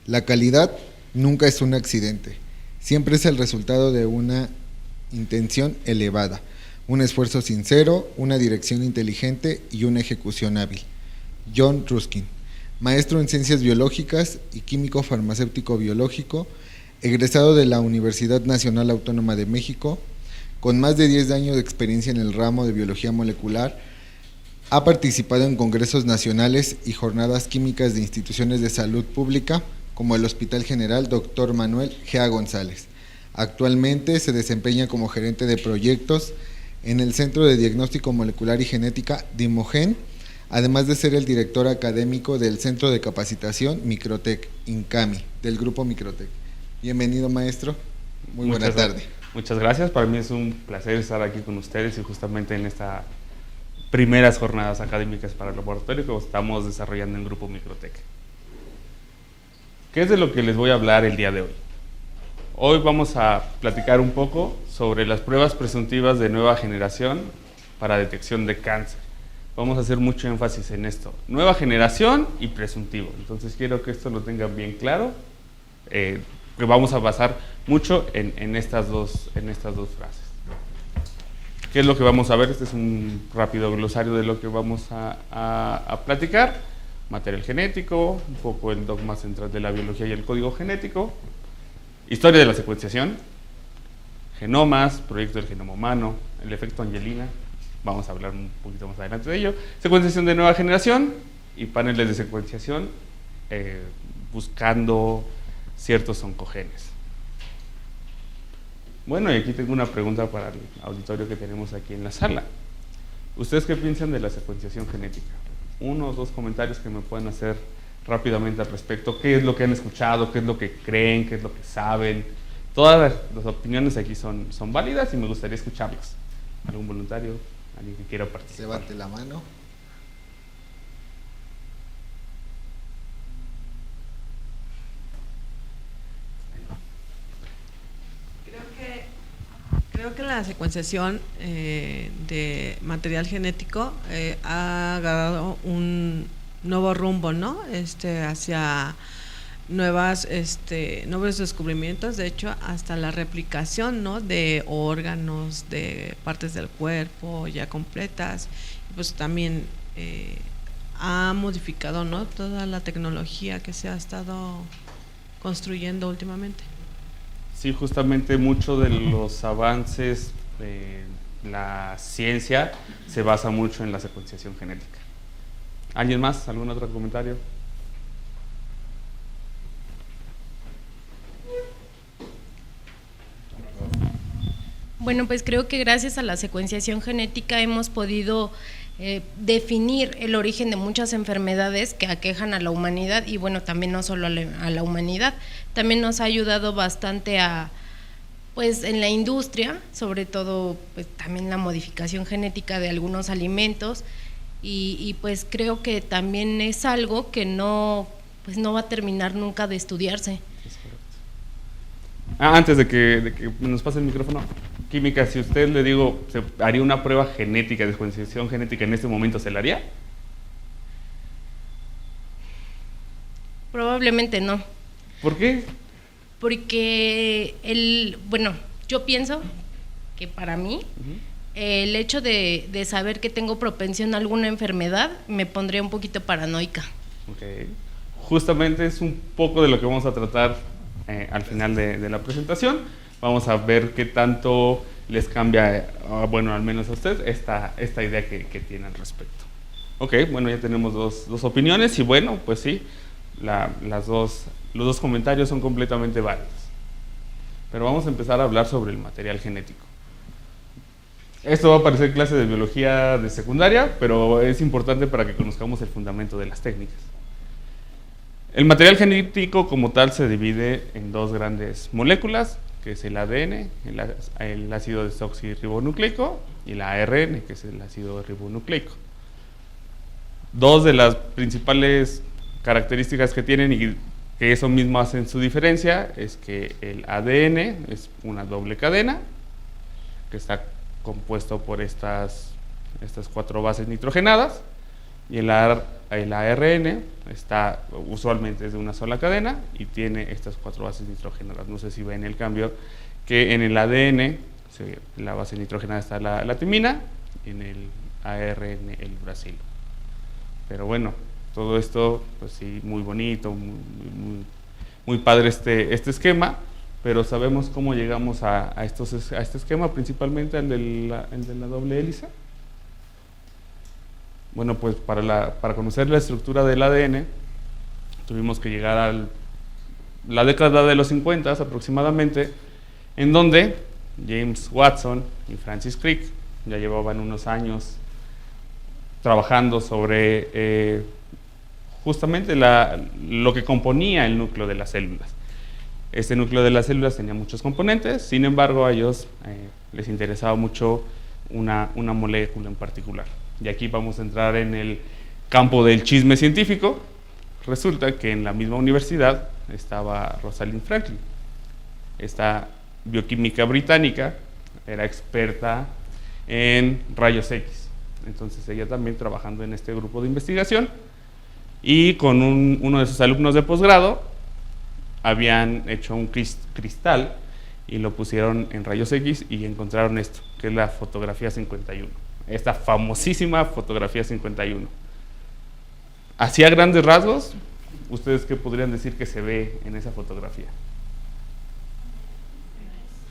La calidad nunca es un accidente, siempre es el resultado de una intención elevada, un esfuerzo sincero, una dirección inteligente y una ejecución hábil. John Ruskin, maestro en ciencias biológicas y químico farmacéutico biológico, egresado de la Universidad Nacional Autónoma de México, con más de 10 años de experiencia en el ramo de biología molecular. Ha participado en congresos nacionales y jornadas químicas de instituciones de salud pública, como el Hospital General Dr. Manuel G. González. Actualmente se desempeña como gerente de proyectos en el Centro de Diagnóstico Molecular y Genética DIMOGEN, además de ser el director académico del Centro de Capacitación Microtec, INCAMI, del Grupo Microtec. Bienvenido, maestro. Muy buena tarde. Muchas gracias. Para mí es un placer estar aquí con ustedes y justamente en estas primeras jornadas académicas para el laboratorio que estamos desarrollando en Grupo Microtec. ¿Qué es de lo que les voy a hablar el día de hoy? Hoy vamos a platicar un poco sobre las pruebas presuntivas de nueva generación para detección de cáncer. Vamos a hacer mucho énfasis en esto. Nueva generación y presuntivo. Entonces quiero que esto lo tengan bien claro. Que vamos a basar mucho en estas dos frases. ¿Qué es lo que vamos a ver? Este es un rápido glosario de lo que vamos a platicar. Material genético, un poco el dogma central de la biología y el código genético, historia de la secuenciación, genomas, proyecto del genoma humano, el efecto Angelina, vamos a hablar un poquito más adelante de ello, secuenciación de nueva generación y paneles de secuenciación buscando ciertos oncogenes. Bueno, y aquí tengo una pregunta para el auditorio que tenemos aquí en la sala. ¿Ustedes qué piensan de la secuenciación genética? Uno o dos comentarios que me pueden hacer rápidamente al respecto. ¿Qué es lo que han escuchado? ¿Qué es lo que creen? ¿Qué es lo que saben? Todas las opiniones aquí son válidas y me gustaría escucharlas. ¿Algún voluntario? ¿Alguien que quiera participar? Levante la mano. Creo que la secuenciación de material genético ha agarrado un nuevo rumbo, ¿no? Hacia nuevos descubrimientos, de hecho, hasta la replicación, ¿no? De órganos, de partes del cuerpo ya completas. Pues también ha modificado, ¿no? Toda la tecnología que se ha estado construyendo últimamente. Sí, justamente mucho de los avances de la ciencia se basa mucho en la secuenciación genética. ¿Alguien más? ¿Algún otro comentario? Bueno, pues creo que gracias a la secuenciación genética hemos podido definir el origen de muchas enfermedades que aquejan a la humanidad y bueno, también no solo a la humanidad, también nos ha ayudado bastante pues en la industria, sobre todo pues también la modificación genética de algunos alimentos y pues creo que también es algo que no va a terminar nunca de estudiarse. Antes de que nos pase el micrófono, química, si usted le digo, ¿se haría una prueba genética de secuenciación genética en este momento, se la haría? Probablemente no. ¿Por qué? Porque yo pienso que para mí el hecho de saber que tengo propensión a alguna enfermedad me pondría un poquito paranoica. Okay. Justamente es un poco de lo que vamos a tratar al final de la presentación. Vamos a ver qué tanto les cambia, bueno, al menos a usted, esta idea que tiene al respecto. Ok, bueno, ya tenemos dos opiniones y bueno, pues sí, los dos comentarios son completamente válidos. Pero vamos a empezar a hablar sobre el material genético. Esto va a parecer clase de biología de secundaria, pero es importante para que conozcamos el fundamento de las técnicas. El material genético como tal se divide en dos grandes moléculas, que es el ADN, el ácido desoxirribonucleico, y la ARN, que es el ácido ribonucleico. Dos de las principales características que tienen y que eso mismo hacen su diferencia es que el ADN es una doble cadena, que está compuesto por estas 4 bases nitrogenadas, Y el ARN está usualmente es de una sola cadena y tiene estas 4 bases nitrogenadas. No sé si ven el cambio, que en el ADN, la base nitrogenada está la timina, y en el ARN el uracilo. Pero bueno, todo esto, pues sí, muy bonito, muy padre este esquema, pero sabemos cómo llegamos a este esquema, principalmente al de la doble hélice. Bueno, pues para conocer la estructura del ADN, tuvimos que llegar a la década de los 50 aproximadamente, en donde James Watson y Francis Crick ya llevaban unos años trabajando sobre justamente lo que componía el núcleo de las células. Este núcleo de las células tenía muchos componentes, sin embargo a ellos les interesaba mucho una molécula en particular. Y aquí vamos a entrar en el campo del chisme científico. Resulta que en la misma universidad estaba Rosalind Franklin. Esta bioquímica británica era experta en rayos X. Entonces ella también trabajando en este grupo de investigación y con uno de sus alumnos de posgrado habían hecho un cristal y lo pusieron en rayos X y encontraron esto, que es la fotografía 51. Esta famosísima fotografía 51. Así a grandes rasgos, ¿ustedes qué podrían decir que se ve en esa fotografía?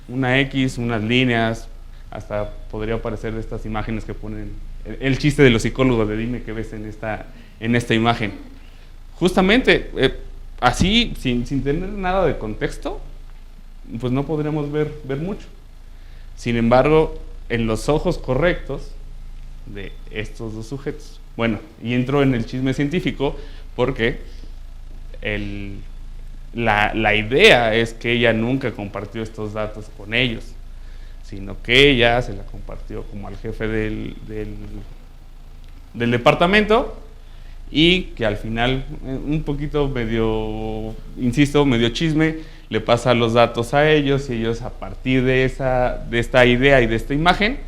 Una X, unas líneas, hasta podría parecer de estas imágenes que ponen, el chiste de los psicólogos de dime qué ves en esta imagen. Justamente, así, sin tener nada de contexto, pues no podríamos ver mucho. Sin embargo, en los ojos correctos de estos dos sujetos. Bueno, y entro en el chisme científico porque la idea es que ella nunca compartió estos datos con ellos, sino que ella se la compartió como al jefe del departamento y que al final, un poquito medio chisme, le pasa los datos a ellos y ellos a partir de esta idea y de esta imagen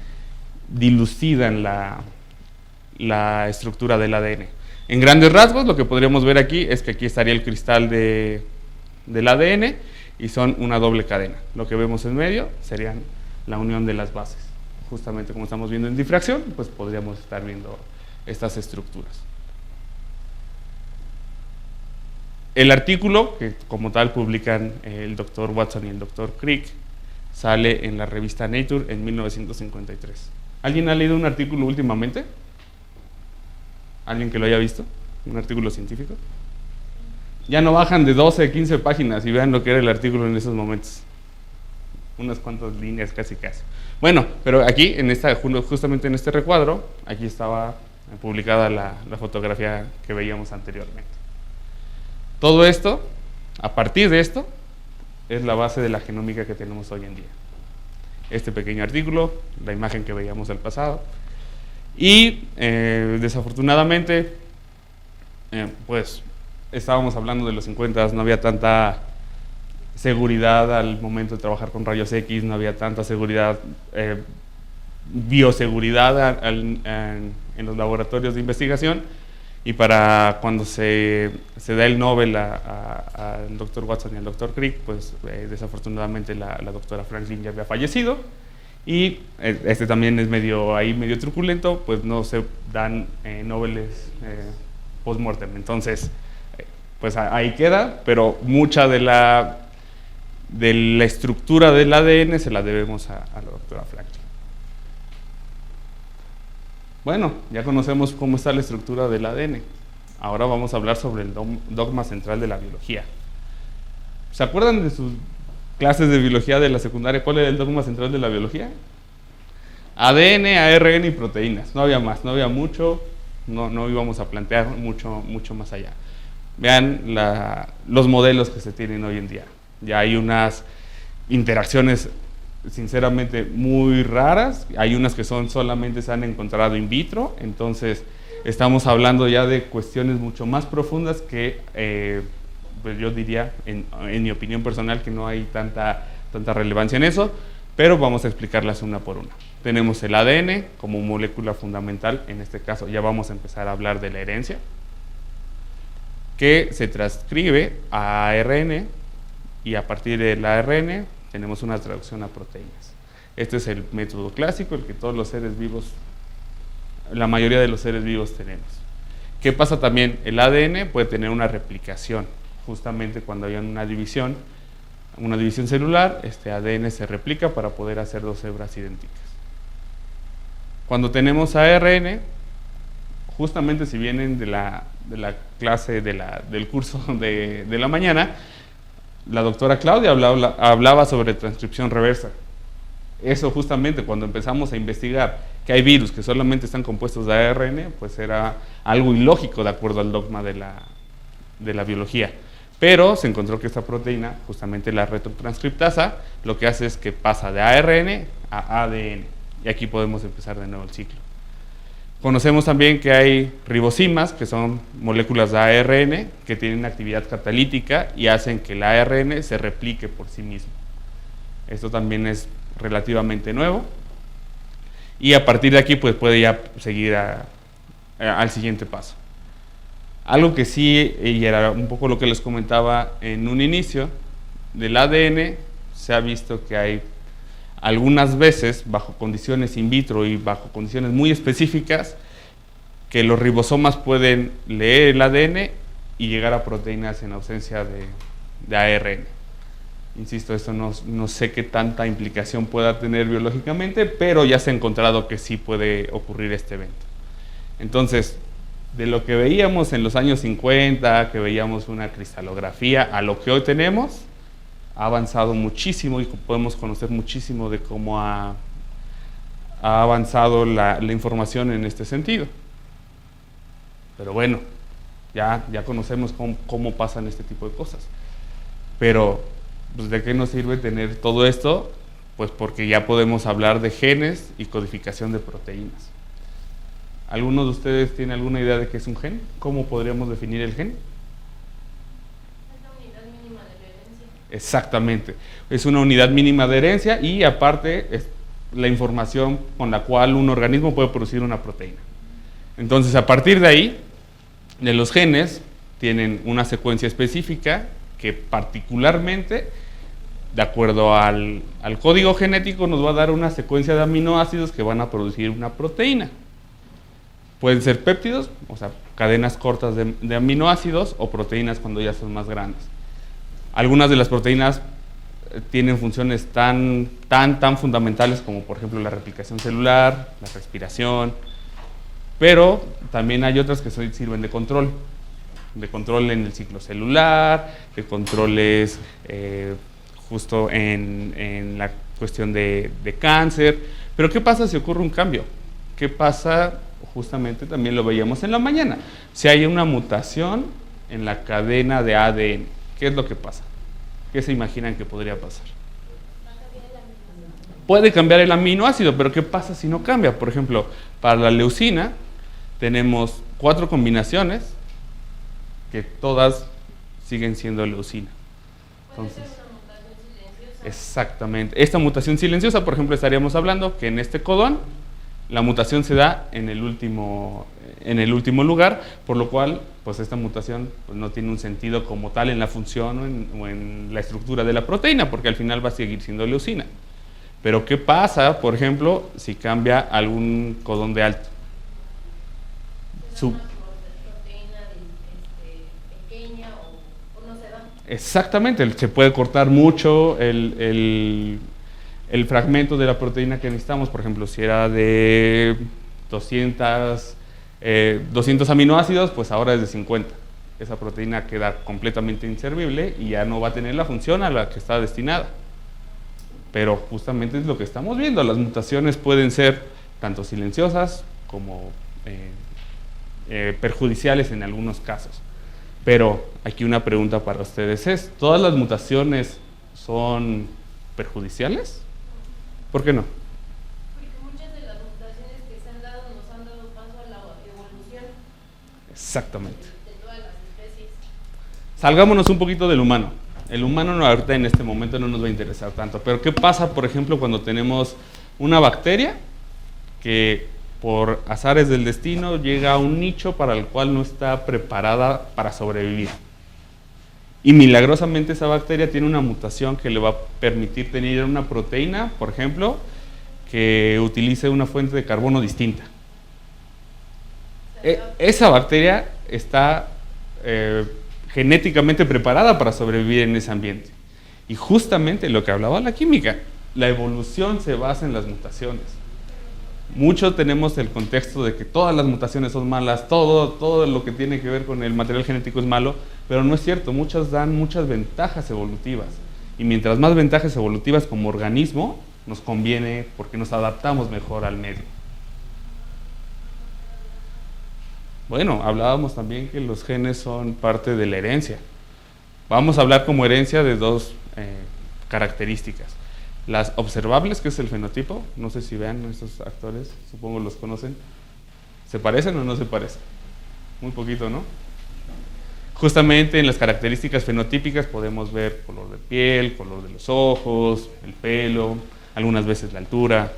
dilucidan la estructura del ADN. En grandes rasgos, lo que podríamos ver aquí es que aquí estaría el cristal del ADN y son una doble cadena. Lo que vemos en medio serían la unión de las bases. Justamente como estamos viendo en difracción, pues podríamos estar viendo estas estructuras. El artículo, que como tal publican el doctor Watson y el doctor Crick, sale en la revista Nature en 1953. ¿Alguien ha leído un artículo últimamente? ¿Alguien que lo haya visto? ¿Un artículo científico? Ya no bajan de 12, 15 páginas y vean lo que era el artículo en esos momentos. Unas cuantas líneas casi. Bueno, pero aquí, justamente en este recuadro, aquí estaba publicada la fotografía que veíamos anteriormente. Todo esto, a partir de esto, es la base de la genómica que tenemos hoy en día. Este pequeño artículo, la imagen que veíamos al pasado, y desafortunadamente, pues estábamos hablando de los 50, no había tanta seguridad al momento de trabajar con rayos X, no había tanta seguridad, bioseguridad en los laboratorios de investigación, y para cuando se da el Nobel al doctor Watson y al doctor Crick, pues desafortunadamente la doctora Franklin ya había fallecido, y este también es medio truculento, pues no se dan Nobeles post-mortem. Entonces, pues ahí queda, pero mucha de la estructura del ADN se la debemos a la doctora Franklin. Bueno, ya conocemos cómo está la estructura del ADN. Ahora vamos a hablar sobre el dogma central de la biología. ¿Se acuerdan de sus clases de biología de la secundaria? ¿Cuál era el dogma central de la biología? ADN, ARN y proteínas. No había más, no había mucho, no íbamos a plantear mucho más allá. Vean los modelos que se tienen hoy en día. Ya hay unas interacciones sinceramente muy raras, hay unas que solamente se han encontrado in vitro, entonces estamos hablando ya de cuestiones mucho más profundas que pues yo diría, en mi opinión personal, que no hay tanta relevancia en eso, pero vamos a explicarlas una por una. Tenemos el ADN como molécula fundamental, en este caso ya vamos a empezar a hablar de la herencia, que se transcribe a ARN y a partir del ARN tenemos una traducción a proteínas. Este es el método clásico, el que todos los seres vivos, la mayoría de los seres vivos tenemos. ¿Qué pasa también? El ADN puede tener una replicación, justamente cuando hay una división celular, este ADN se replica para poder hacer dos hebras idénticas. Cuando tenemos ARN, justamente si vienen de la clase del curso de la mañana, la doctora Claudia hablaba sobre transcripción reversa. Eso justamente cuando empezamos a investigar que hay virus que solamente están compuestos de ARN, pues era algo ilógico de acuerdo al dogma de la biología. Pero se encontró que esta proteína, justamente la retrotranscriptasa, lo que hace es que pasa de ARN a ADN. Y aquí podemos empezar de nuevo el ciclo. Conocemos también que hay ribosimas, que son moléculas de ARN, que tienen actividad catalítica y hacen que el ARN se replique por sí mismo. Esto también es relativamente nuevo. Y a partir de aquí pues puede ya seguir al siguiente paso. Algo que sí, y era un poco lo que les comentaba en un inicio, del ADN se ha visto que hay algunas veces, bajo condiciones in vitro y bajo condiciones muy específicas, que los ribosomas pueden leer el ADN y llegar a proteínas en ausencia de ARN. Insisto, esto no sé qué tanta implicación pueda tener biológicamente, pero ya se ha encontrado que sí puede ocurrir este evento. Entonces, de lo que veíamos en los años 50, que veíamos una cristalografía, a lo que hoy tenemos, ha avanzado muchísimo y podemos conocer muchísimo de cómo ha avanzado la información en este sentido. Pero bueno, ya conocemos cómo pasan este tipo de cosas. Pero, pues, ¿de qué nos sirve tener todo esto? Pues porque ya podemos hablar de genes y codificación de proteínas. ¿Alguno de ustedes tiene alguna idea de qué es un gen? ¿Cómo podríamos definir el gen? Exactamente, es una unidad mínima de herencia y aparte es la información con la cual un organismo puede producir una proteína. Entonces, a partir de ahí, de los genes tienen una secuencia específica que particularmente, de acuerdo al código genético, nos va a dar una secuencia de aminoácidos que van a producir una proteína. Pueden ser péptidos, o sea, cadenas cortas de aminoácidos, o proteínas cuando ya son más grandes. Algunas de las proteínas tienen funciones tan fundamentales como por ejemplo la replicación celular, la respiración, pero también hay otras que sirven de control en el ciclo celular, de controles justo en la cuestión de cáncer. Pero ¿qué pasa si ocurre un cambio? ¿Qué pasa? Justamente también lo veíamos en la mañana. Si hay una mutación en la cadena de ADN, ¿qué es lo que pasa? ¿Qué se imaginan que podría pasar? Puede cambiar el aminoácido, pero ¿qué pasa si no cambia? Por ejemplo, para la leucina tenemos 4 combinaciones que todas siguen siendo leucina. Entonces, exactamente. Esta mutación silenciosa, por ejemplo, estaríamos hablando que en este codón la mutación se da en el último lugar, por lo cual pues esta mutación pues, no tiene un sentido como tal en la función o en la estructura de la proteína, porque al final va a seguir siendo leucina. Pero ¿qué pasa, por ejemplo, si cambia algún codón de alto? Exactamente, se puede cortar mucho el fragmento de la proteína que necesitamos. Por ejemplo, si era de 200 aminoácidos, pues ahora es de 50. Esa proteína queda completamente inservible y ya no va a tener la función a la que está destinada. Pero justamente es lo que estamos viendo. Las mutaciones pueden ser tanto silenciosas como perjudiciales en algunos casos. Pero aquí una pregunta para ustedes es, ¿todas las mutaciones son perjudiciales? ¿Por qué no? Porque muchas de las mutaciones que se han dado nos han dado paso a la evolución. Exactamente. De todas las especies. Salgámonos un poquito del humano. El humano ahorita en este momento no nos va a interesar tanto. Pero ¿qué pasa, por ejemplo, cuando tenemos una bacteria que por azares del destino llega a un nicho para el cual no está preparada para sobrevivir. Y milagrosamente esa bacteria tiene una mutación que le va a permitir tener una proteína, por ejemplo, que utilice una fuente de carbono distinta. Esa bacteria está genéticamente preparada para sobrevivir en ese ambiente. Y justamente lo que hablaba la química, la evolución se basa en las mutaciones. Mucho tenemos el contexto de que todas las mutaciones son malas, todo lo que tiene que ver con el material genético es malo, pero no es cierto, muchas dan muchas ventajas evolutivas. Y mientras más ventajas evolutivas como organismo, nos conviene porque nos adaptamos mejor al medio. Bueno, hablábamos también que los genes son parte de la herencia. Vamos a hablar como herencia de dos características. Las observables, que es el fenotipo, no sé si vean estos actores, supongo los conocen. ¿Se parecen o no se parecen? Muy poquito, ¿no? Justamente en las características fenotípicas podemos ver color de piel, color de los ojos, el pelo, algunas veces la altura.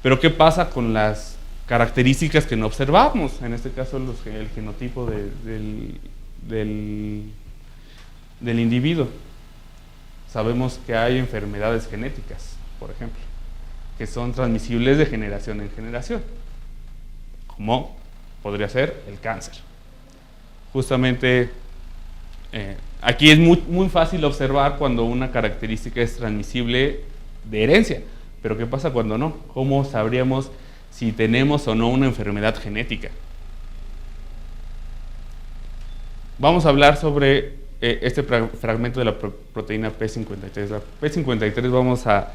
Pero ¿qué pasa con las características que no observamos? En este caso el genotipo del individuo. Sabemos que hay enfermedades genéticas, por ejemplo, que son transmisibles de generación en generación, como podría ser el cáncer. Justamente aquí es muy fácil observar cuando una característica es transmisible de herencia, pero ¿qué pasa cuando no? ¿Cómo sabríamos si tenemos o no una enfermedad genética? Vamos a hablar sobre este fragmento de la proteína P53. La P53 vamos a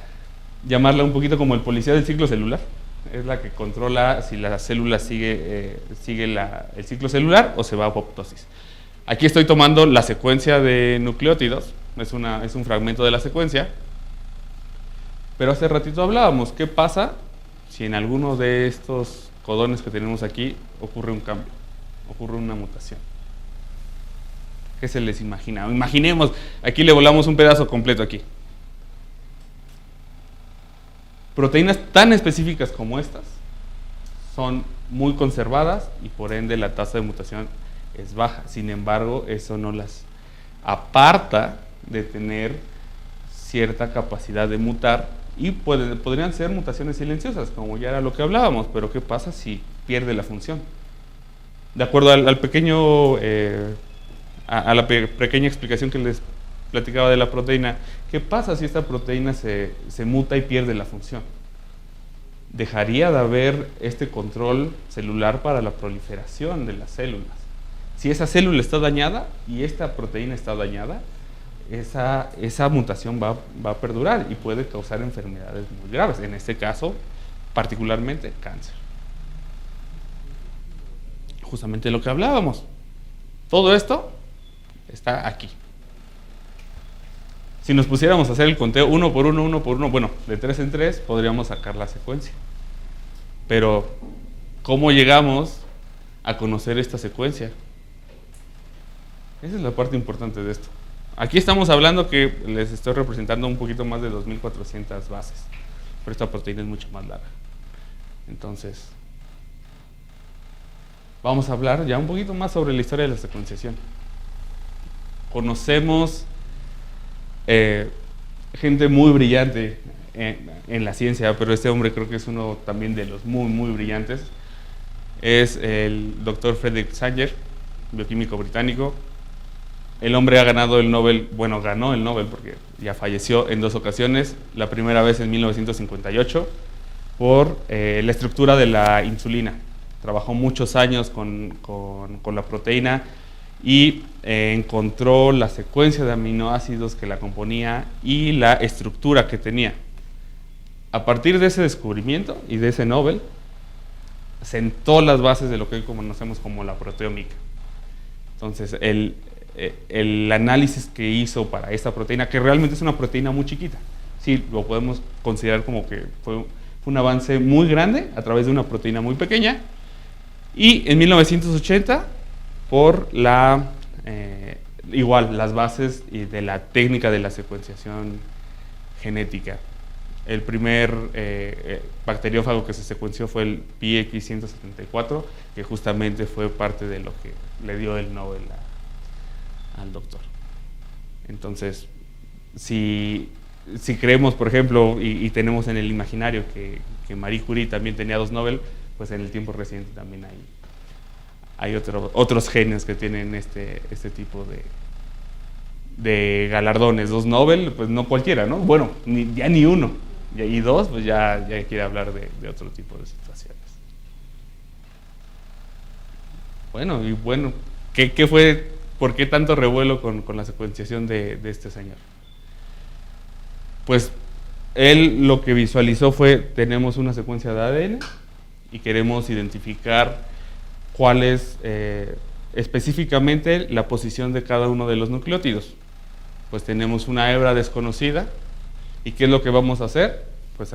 llamarla un poquito como el policía del ciclo celular. Es la que controla si la célula sigue el ciclo celular o se va a apoptosis. Aquí estoy tomando la secuencia de nucleótidos, es un fragmento de la secuencia, pero hace ratito hablábamos, ¿qué pasa si en alguno de estos codones que tenemos aquí ocurre un cambio, ocurre una mutación? ¿Qué se les imagina? Imaginemos, aquí le volamos un pedazo completo aquí. Proteínas tan específicas como estas son muy conservadas y por ende la tasa de mutación es baja. Sin embargo, eso no las aparta de tener cierta capacidad de mutar y podrían ser mutaciones silenciosas, como ya era lo que hablábamos, pero ¿qué pasa si pierde la función? De acuerdo al pequeño... a la pequeña explicación que les platicaba de la proteína, ¿qué pasa si esta proteína se muta y pierde la función? Dejaría de haber este control celular para la proliferación de las células. Si esa célula está dañada y esta proteína está dañada, esa mutación va a perdurar y puede causar enfermedades muy graves, en este caso, particularmente cáncer. Justamente lo que hablábamos. Todo esto está aquí. Si nos pusiéramos a hacer el conteo uno por uno, bueno, de 3 en 3, podríamos sacar la secuencia. Pero, ¿cómo llegamos a conocer esta secuencia? Esa es la parte importante de esto. Aquí estamos hablando que les estoy representando un poquito más de 2.400 bases, pero esta proteína es mucho más larga. Entonces, vamos a hablar ya un poquito más sobre la historia de la secuenciación. Conocemos gente muy brillante en la ciencia, pero este hombre creo que es uno también de los muy brillantes. Es el Dr. Frederick Sanger, bioquímico británico. El hombre ha ganado el Nobel, bueno, ganó el Nobel porque ya falleció en 2 ocasiones. La primera vez en 1958 por la estructura de la insulina. Trabajó muchos años con la proteína y encontró la secuencia de aminoácidos que la componía y la estructura que tenía. A partir de ese descubrimiento y de ese Nobel, sentó las bases de lo que hoy conocemos como la proteómica. Entonces, el análisis que hizo para esta proteína, que realmente es una proteína muy chiquita, sí, lo podemos considerar como que fue un avance muy grande a través de una proteína muy pequeña. Y en 1980, por igual las bases de la técnica de la secuenciación genética. El primer bacteriófago que se secuenció fue el PX174, que justamente fue parte de lo que le dio el Nobel al doctor. Entonces, si creemos, por ejemplo, y tenemos en el imaginario que Marie Curie también tenía 2 Nobel, pues en el tiempo reciente también hay otros genios que tienen este tipo de galardones. 2 Nobel, pues no cualquiera, ¿no? Bueno, ya ni uno. Y 2, pues ya quiere hablar de otro tipo de situaciones. Bueno, ¿qué fue? ¿Por qué tanto revuelo con la secuenciación de este señor? Pues él lo que visualizó fue, tenemos una secuencia de ADN y queremos identificar cuál es específicamente la posición de cada uno de los nucleótidos. Pues tenemos una hebra desconocida. ¿Y qué es lo que vamos a hacer? Pues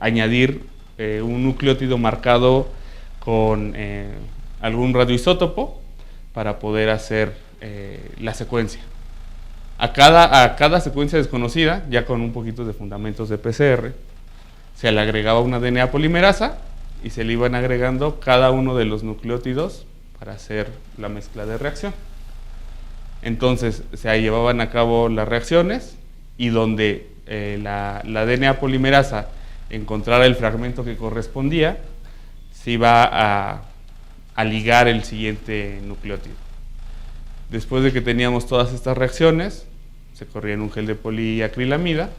añadir un nucleótido marcado con algún radioisótopo para poder hacer la secuencia. A cada secuencia desconocida, ya con un poquito de fundamentos de PCR, se le agregaba una DNA polimerasa y se le iban agregando cada uno de los nucleótidos para hacer la mezcla de reacción. Entonces se llevaban a cabo las reacciones y donde la DNA polimerasa encontrara el fragmento que correspondía, se iba a ligar el siguiente nucleótido. Después de que teníamos todas estas reacciones, se corría en un gel de poliacrilamida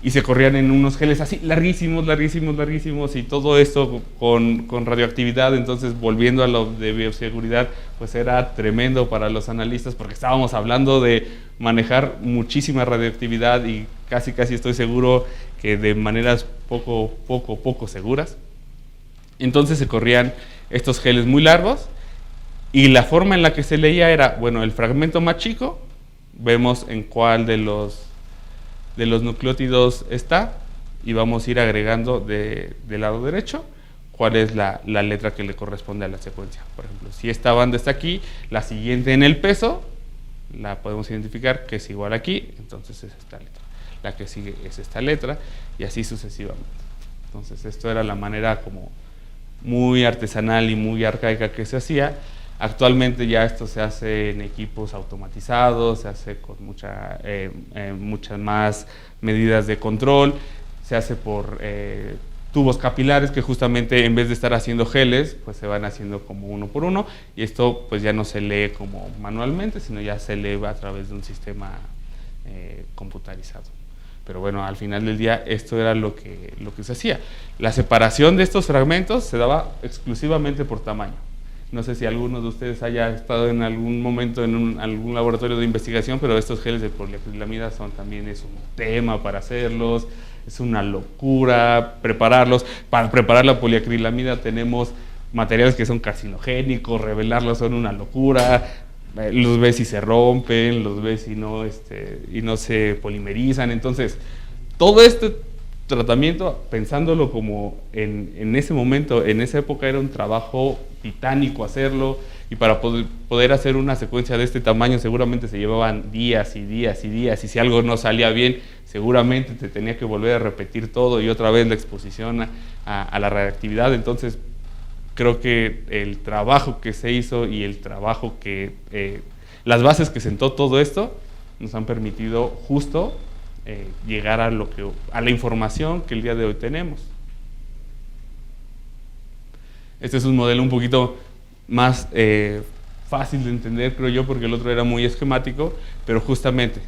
y se corrían en unos geles así larguísimos y todo esto con radioactividad. Entonces, volviendo a lo de bioseguridad, pues era tremendo para los analistas porque estábamos hablando de manejar muchísima radioactividad y casi estoy seguro que de maneras poco seguras. Entonces se corrían estos geles muy largos y la forma en la que se leía era, bueno, el fragmento más chico, vemos en cuál de los nucleótidos está y vamos a ir agregando del lado derecho cuál es la letra que le corresponde a la secuencia. Por ejemplo, si esta banda está aquí, la siguiente en el peso la podemos identificar que es igual aquí, entonces es esta letra. La que sigue es esta letra y así sucesivamente. Entonces esto era la manera como muy artesanal y muy arcaica que se hacía. Actualmente ya esto se hace en equipos automatizados, se hace con muchas más medidas de control, se hace por tubos capilares que justamente en vez de estar haciendo geles, pues se van haciendo como uno por uno y esto pues ya no se lee como manualmente, sino ya se lee a través de un sistema computarizado. Pero bueno, al final del día esto era lo que se hacía. La separación de estos fragmentos se daba exclusivamente por tamaño. No sé si alguno de ustedes haya estado en algún momento en algún laboratorio de investigación, pero estos geles de poliacrilamida también es un tema para hacerlos, es una locura prepararlos. Para preparar la poliacrilamida tenemos materiales que son carcinogénicos, revelarlos son una locura, los ves y se rompen, los ves y no se polimerizan. Entonces, todo este tratamiento, pensándolo como en ese momento, en esa época era un trabajo titánico hacerlo, y para poder hacer una secuencia de este tamaño seguramente se llevaban días y si algo no salía bien seguramente te tenía que volver a repetir todo y otra vez la exposición a la radiactividad. Entonces creo que el trabajo que se hizo y el trabajo las bases que sentó todo esto nos han permitido justo llegar a la información que el día de hoy tenemos. Este es un modelo un poquito más fácil de entender, creo yo, porque el otro era muy esquemático, pero justamente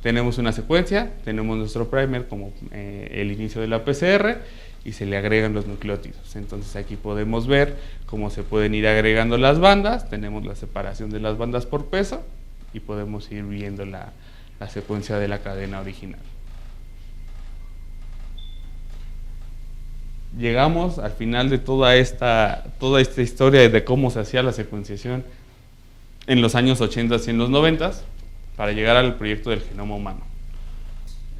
tenemos una secuencia, tenemos nuestro primer como el inicio de la PCR y se le agregan los nucleótidos. Entonces aquí podemos ver cómo se pueden ir agregando las bandas, tenemos la separación de las bandas por peso y podemos ir viendo la secuencia de la cadena original. Llegamos al final de toda esta historia de cómo se hacía la secuenciación en los años 80 y en los 90 para llegar al proyecto del genoma humano.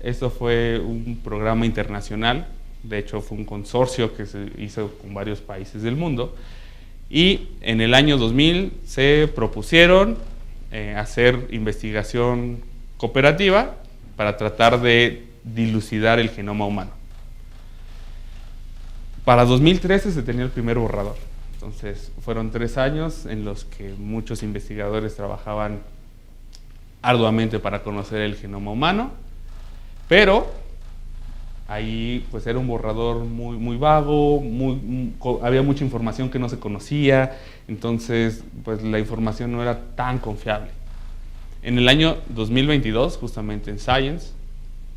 Esto fue un programa internacional, de hecho fue un consorcio que se hizo con varios países del mundo y en el año 2000 se propusieron hacer investigación cooperativa para tratar de dilucidar el genoma humano. Para 2013 se tenía el primer borrador. Entonces fueron 3 años en los que muchos investigadores trabajaban arduamente para conocer el genoma humano, pero ahí pues era un borrador muy vago, había mucha información que no se conocía, entonces pues la información no era tan confiable. En el año 2022, justamente en Science,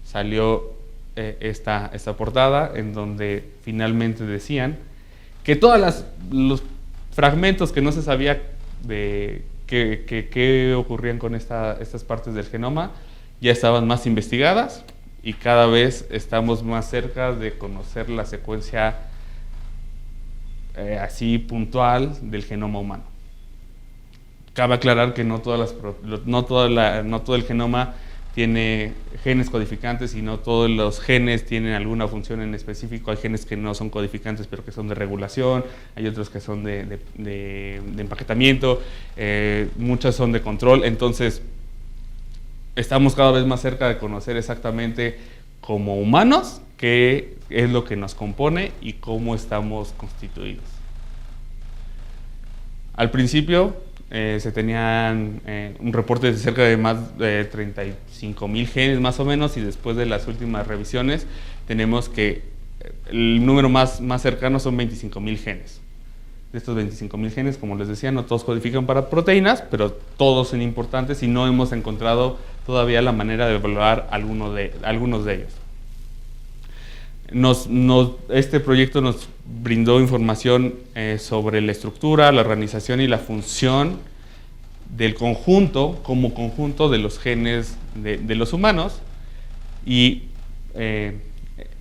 salió esta portada en donde finalmente decían que todos los fragmentos que no se sabía de qué ocurrían con estas partes del genoma ya estaban más investigadas y cada vez estamos más cerca de conocer la secuencia así puntual del genoma humano. Cabe aclarar que no todo el genoma tiene genes codificantes y no todos los genes tienen alguna función en específico. Hay genes que no son codificantes pero que son de regulación, hay otros que son de empaquetamiento, muchas son de control. Entonces estamos cada vez más cerca de conocer exactamente como humanos qué es lo que nos compone y cómo estamos constituidos. Al principio se tenían un reporte de cerca de más de 35,000 genes más o menos, y después de las últimas revisiones tenemos que el número más cercano son 25,000 genes. De estos 25,000 genes, como les decía, no todos codifican para proteínas, pero todos son importantes y no hemos encontrado todavía la manera de evaluar algunos de ellos. Este proyecto nos brindó información sobre la estructura, la organización y la función del conjunto, como conjunto de los genes de los humanos. Y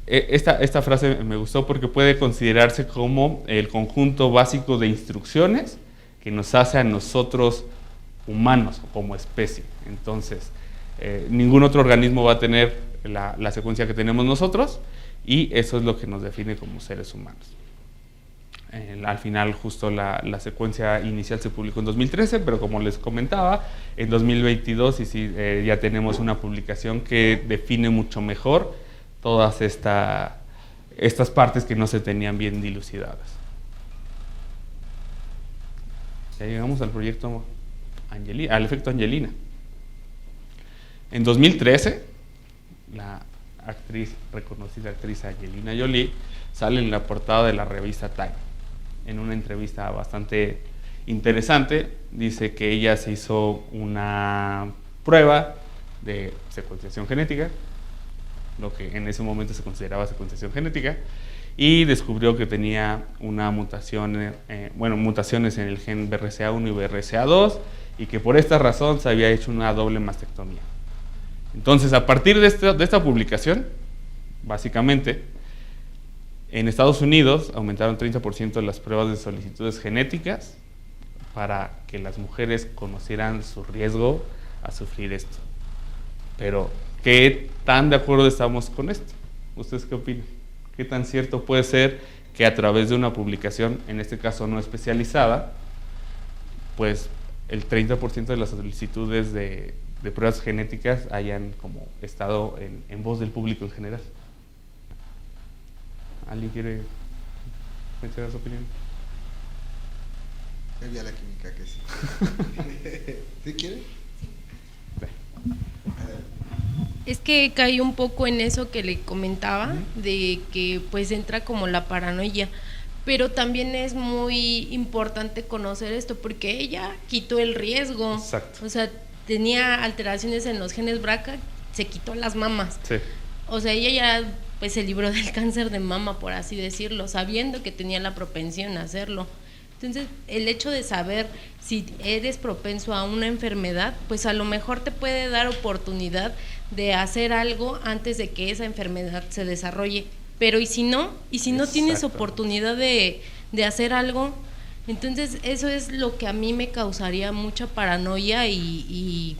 esta frase me gustó porque puede considerarse como el conjunto básico de instrucciones que nos hace a nosotros humanos como especie. Entonces, ningún otro organismo va a tener la secuencia que tenemos nosotros, y eso es lo que nos define como seres humanos. Al final, justo la secuencia inicial se publicó en 2013, pero como les comentaba, en 2022 ya tenemos una publicación que define mucho mejor todas estas partes que no se tenían bien dilucidadas. Ya llegamos al proyecto al efecto Angelina. En 2013, la reconocida actriz Angelina Jolie sale en la portada de la revista Time. En una entrevista bastante interesante, dice que ella se hizo una prueba de secuenciación genética, lo que en ese momento se consideraba secuenciación genética, y descubrió que tenía una mutaciones en el gen BRCA1 y BRCA2, y que por esta razón se había hecho una doble mastectomía. Entonces, a partir de esta publicación, básicamente, en Estados Unidos aumentaron 30% las pruebas de solicitudes genéticas para que las mujeres conocieran su riesgo a sufrir esto. Pero, ¿qué tan de acuerdo estamos con esto? ¿Ustedes qué opinan? ¿Qué tan cierto puede ser que a través de una publicación, en este caso no especializada, pues el 30% de las solicitudes de pruebas genéticas hayan como estado en voz del público en general? ¿Alguien quiere mencionar su opinión? Había la química que sí. ¿Sí quiere? Es que caí un poco en eso que le comentaba, de que pues entra como la paranoia, pero también es muy importante conocer esto porque ella quitó el riesgo. Exacto. O sea, tenía alteraciones en los genes BRCA, se quitó las mamas. Sí. O sea, ella ya pues se libró del cáncer de mama, por así decirlo, sabiendo que tenía la propensión a hacerlo. Entonces, el hecho de saber si eres propenso a una enfermedad, pues a lo mejor te puede dar oportunidad de hacer algo antes de que esa enfermedad se desarrolle. Pero ¿y si no? ¿Y si no tienes oportunidad de hacer algo? Entonces, eso es lo que a mí me causaría mucha paranoia y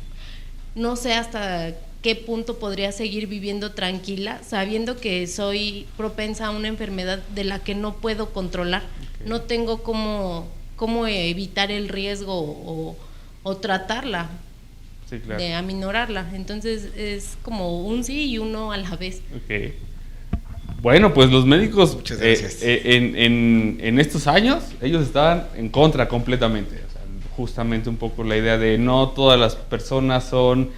no sé hasta qué punto podría seguir viviendo tranquila, sabiendo que soy propensa a una enfermedad de la que no puedo controlar. Okay. No tengo cómo evitar el riesgo o tratarla. Sí, claro. de aminorarla. Entonces es como un sí y uno a la vez. Ok. Bueno, pues los médicos Muchas gracias. en estos años, ellos estaban en contra completamente. O sea, justamente un poco la idea de no todas las personas son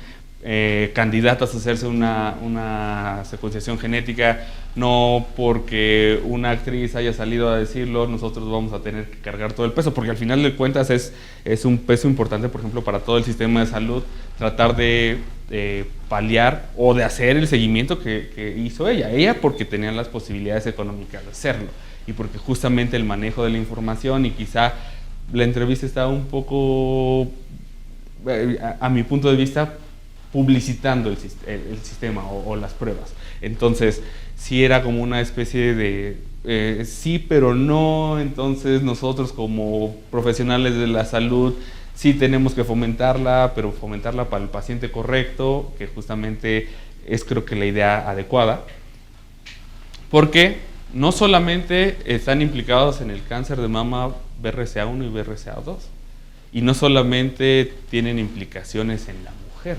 candidatas a hacerse una secuenciación genética, no porque una actriz haya salido a decirlo, nosotros vamos a tener que cargar todo el peso, porque al final de cuentas es un peso importante, por ejemplo, para todo el sistema de salud, tratar de paliar o de hacer el seguimiento que hizo ella porque tenía las posibilidades económicas de hacerlo, y porque justamente el manejo de la información, y quizá la entrevista estaba un poco, a mi punto de vista, publicitando el sistema o las pruebas. Entonces, sí era como una especie de sí, pero no. Entonces, nosotros como profesionales de la salud sí tenemos que fomentarla, pero fomentarla para el paciente correcto, que justamente es, creo que, la idea adecuada. Porque no solamente están implicados en el cáncer de mama BRCA1 y BRCA2, y no solamente tienen implicaciones en la mujer.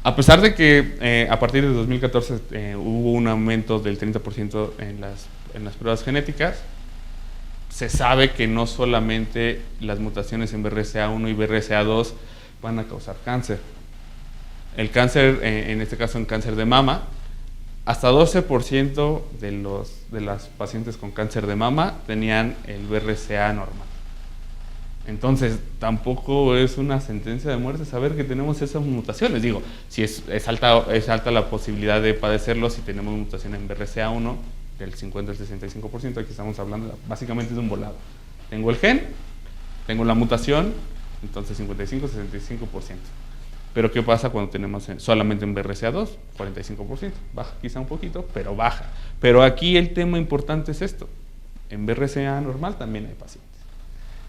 A pesar de que a partir de 2014 hubo un aumento del 30% en las pruebas genéticas, se sabe que no solamente las mutaciones en BRCA1 y BRCA2 van a causar cáncer. El cáncer, en este caso en cáncer de mama, hasta 12% de las pacientes con cáncer de mama tenían el BRCA normal. Entonces, tampoco es una sentencia de muerte saber que tenemos esas mutaciones. Digo, si es alta la posibilidad de padecerlo si tenemos mutación en BRCA1 del 50 al 65%. Aquí estamos hablando básicamente de un volado. Tengo el gen, tengo la mutación, entonces 55-65%. Pero ¿qué pasa cuando tenemos solamente en BRCA2? 45%. Baja quizá un poquito, pero baja. Pero aquí el tema importante es esto. En BRCA normal también hay pacientes.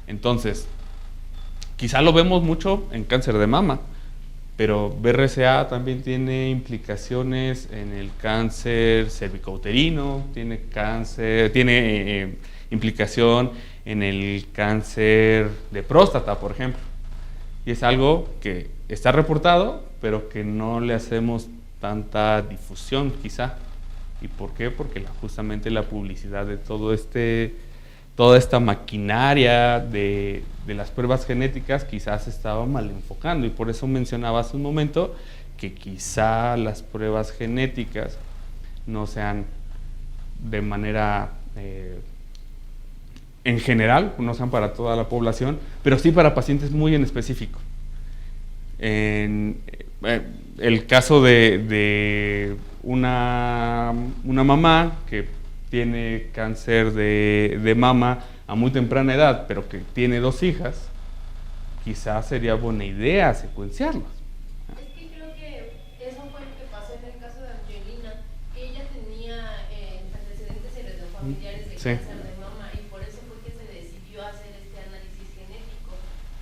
Entonces, quizá lo vemos mucho en cáncer de mama, pero BRCA también tiene implicaciones en el cáncer cervicouterino, tiene implicación en el cáncer de próstata, por ejemplo. Y es algo que está reportado, pero que no le hacemos tanta difusión, quizá. ¿Y por qué? Porque justamente la publicidad de toda esta maquinaria de las pruebas genéticas quizás se estaba mal enfocando, y por eso mencionaba hace un momento que quizá las pruebas genéticas no sean de manera en general, no sean para toda la población, pero sí para pacientes muy en específico. En el caso de una mamá que tiene cáncer de mama a muy temprana edad, pero que tiene 2 hijas, quizás sería buena idea secuenciarlas. Es que creo que eso fue lo que pasó en el caso de Angelina, que ella tenía antecedentes heredofamiliares de Sí. cáncer de mama, y por eso fue que se decidió hacer este análisis genético,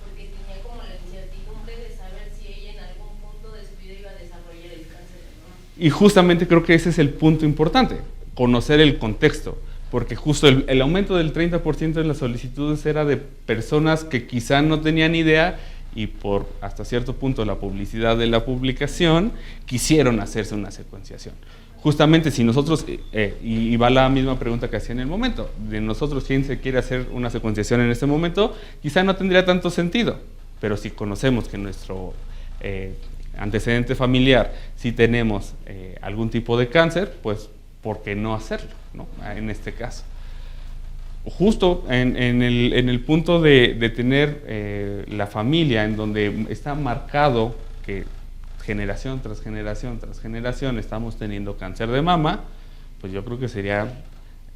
porque tenía como la incertidumbre de saber si ella en algún punto de su vida iba a desarrollar el cáncer de mama. Y justamente creo que ese es el punto importante, conocer el contexto, porque justo el aumento del 30% en las solicitudes era de personas que quizá no tenían idea, y por hasta cierto punto la publicidad de la publicación quisieron hacerse una secuenciación. Justamente si nosotros, y va la misma pregunta que hacía en el momento, de nosotros quién se quiere hacer una secuenciación en este momento, quizá no tendría tanto sentido, pero si conocemos que nuestro antecedente familiar, si tenemos algún tipo de cáncer, pues ¿por qué no hacerlo, ¿no? En este caso. Justo en el punto de tener la familia, en donde está marcado que generación tras generación tras generación estamos teniendo cáncer de mama, pues yo creo que sería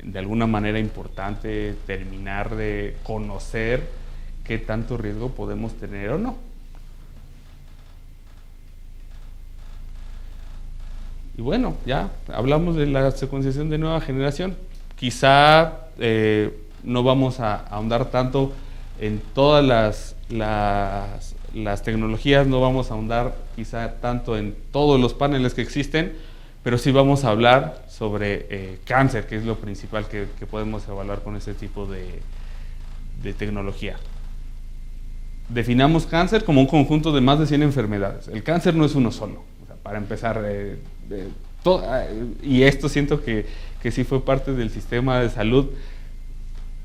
de alguna manera importante terminar de conocer qué tanto riesgo podemos tener o no. Y bueno, ya hablamos de la secuenciación de nueva generación. Quizá no vamos a ahondar tanto en todas las tecnologías, no vamos a ahondar quizá tanto en todos los paneles que existen, pero sí vamos a hablar sobre cáncer, que es lo principal que podemos evaluar con este tipo de tecnología. definamos cáncer como un conjunto de más de 100 enfermedades. El cáncer no es uno solo. O sea, para empezar, y esto siento que sí fue parte del sistema de salud.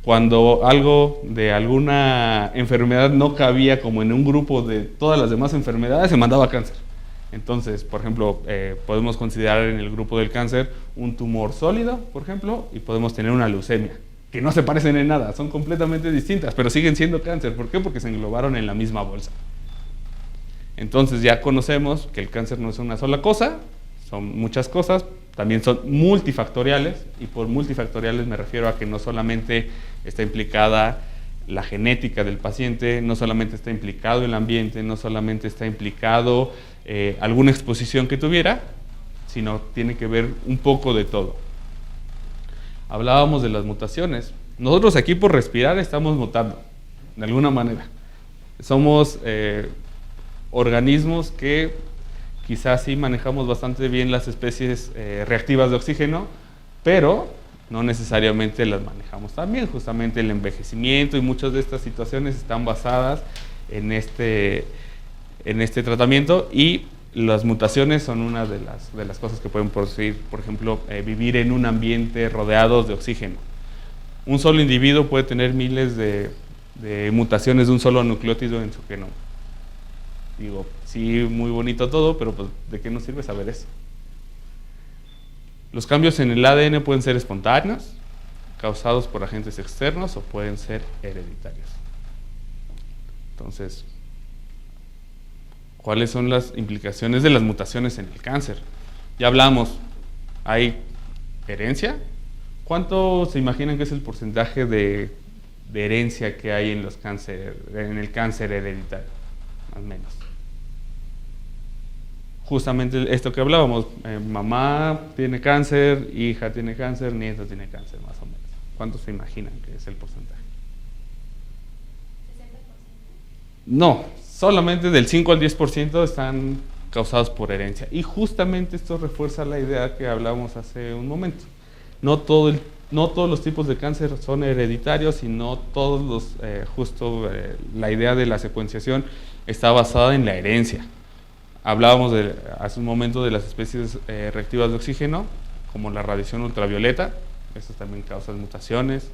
Cuando algo de alguna enfermedad no cabía como en un grupo de todas las demás enfermedades, se mandaba cáncer. Entonces, por ejemplo, podemos considerar en el grupo del cáncer un tumor sólido, por ejemplo, y podemos tener una leucemia, que no se parecen en nada, son completamente distintas, pero siguen siendo cáncer. ¿Por qué? Porque se englobaron en la misma bolsa. Entonces ya conocemos que el cáncer no es una sola cosa, son muchas cosas, también son multifactoriales, y por multifactoriales me refiero a que no solamente está implicada la genética del paciente, no solamente está implicado el ambiente, no solamente está implicado alguna exposición que tuviera, sino tiene que ver un poco de todo. Hablábamos de las mutaciones. Nosotros aquí por respirar estamos mutando, de alguna manera. Somos organismos que quizás sí manejamos bastante bien las especies reactivas de oxígeno, pero no necesariamente las manejamos tan bien. Justamente el envejecimiento y muchas de estas situaciones están basadas en este tratamiento, y las mutaciones son una de las cosas que pueden producir, por ejemplo, vivir en un ambiente rodeado de oxígeno. Un solo individuo puede tener miles de mutaciones de un solo nucleótido en su genoma. Digo, sí, muy bonito todo, pero pues, ¿de qué nos sirve saber eso? Los cambios en el ADN pueden ser espontáneos, causados por agentes externos, o pueden ser hereditarios. Entonces, ¿cuáles son las implicaciones de las mutaciones en el cáncer? Ya hablamos, hay herencia. ¿Cuánto se imaginan que es el porcentaje de herencia que hay en el cáncer hereditario? Más o menos. Justamente esto que hablábamos, mamá tiene cáncer, hija tiene cáncer, nieto tiene cáncer, más o menos. ¿Cuánto se imaginan que es el porcentaje? No, solamente del 5 al 10% están causados por herencia. Y justamente esto refuerza la idea que hablábamos hace un momento. No todos los tipos de cáncer son hereditarios, y no todos la idea de la secuenciación está basada en la herencia. Hablábamos hace un momento de las especies reactivas de oxígeno, como la radiación ultravioleta. Estas también causan mutaciones.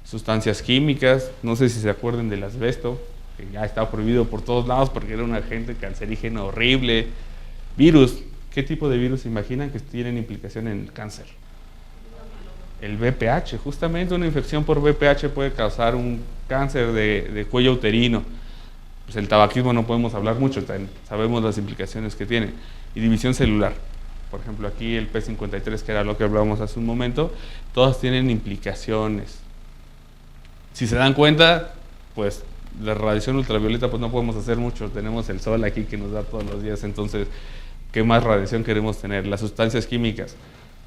Sustancias químicas, no sé si se acuerdan del asbesto, que ya estaba prohibido por todos lados porque era un agente cancerígeno horrible. Virus, ¿qué tipo de virus se imaginan que tienen implicación en el cáncer? El VPH, justamente una infección por VPH puede causar un cáncer de cuello uterino. Pues el tabaquismo no podemos hablar mucho, sabemos las implicaciones que tiene. Y división celular, por ejemplo aquí el P53, que era lo que hablábamos hace un momento, todas tienen implicaciones. Si se dan cuenta, pues la radiación ultravioleta pues no podemos hacer mucho, tenemos el sol aquí que nos da todos los días, entonces ¿qué más radiación queremos tener? Las sustancias químicas.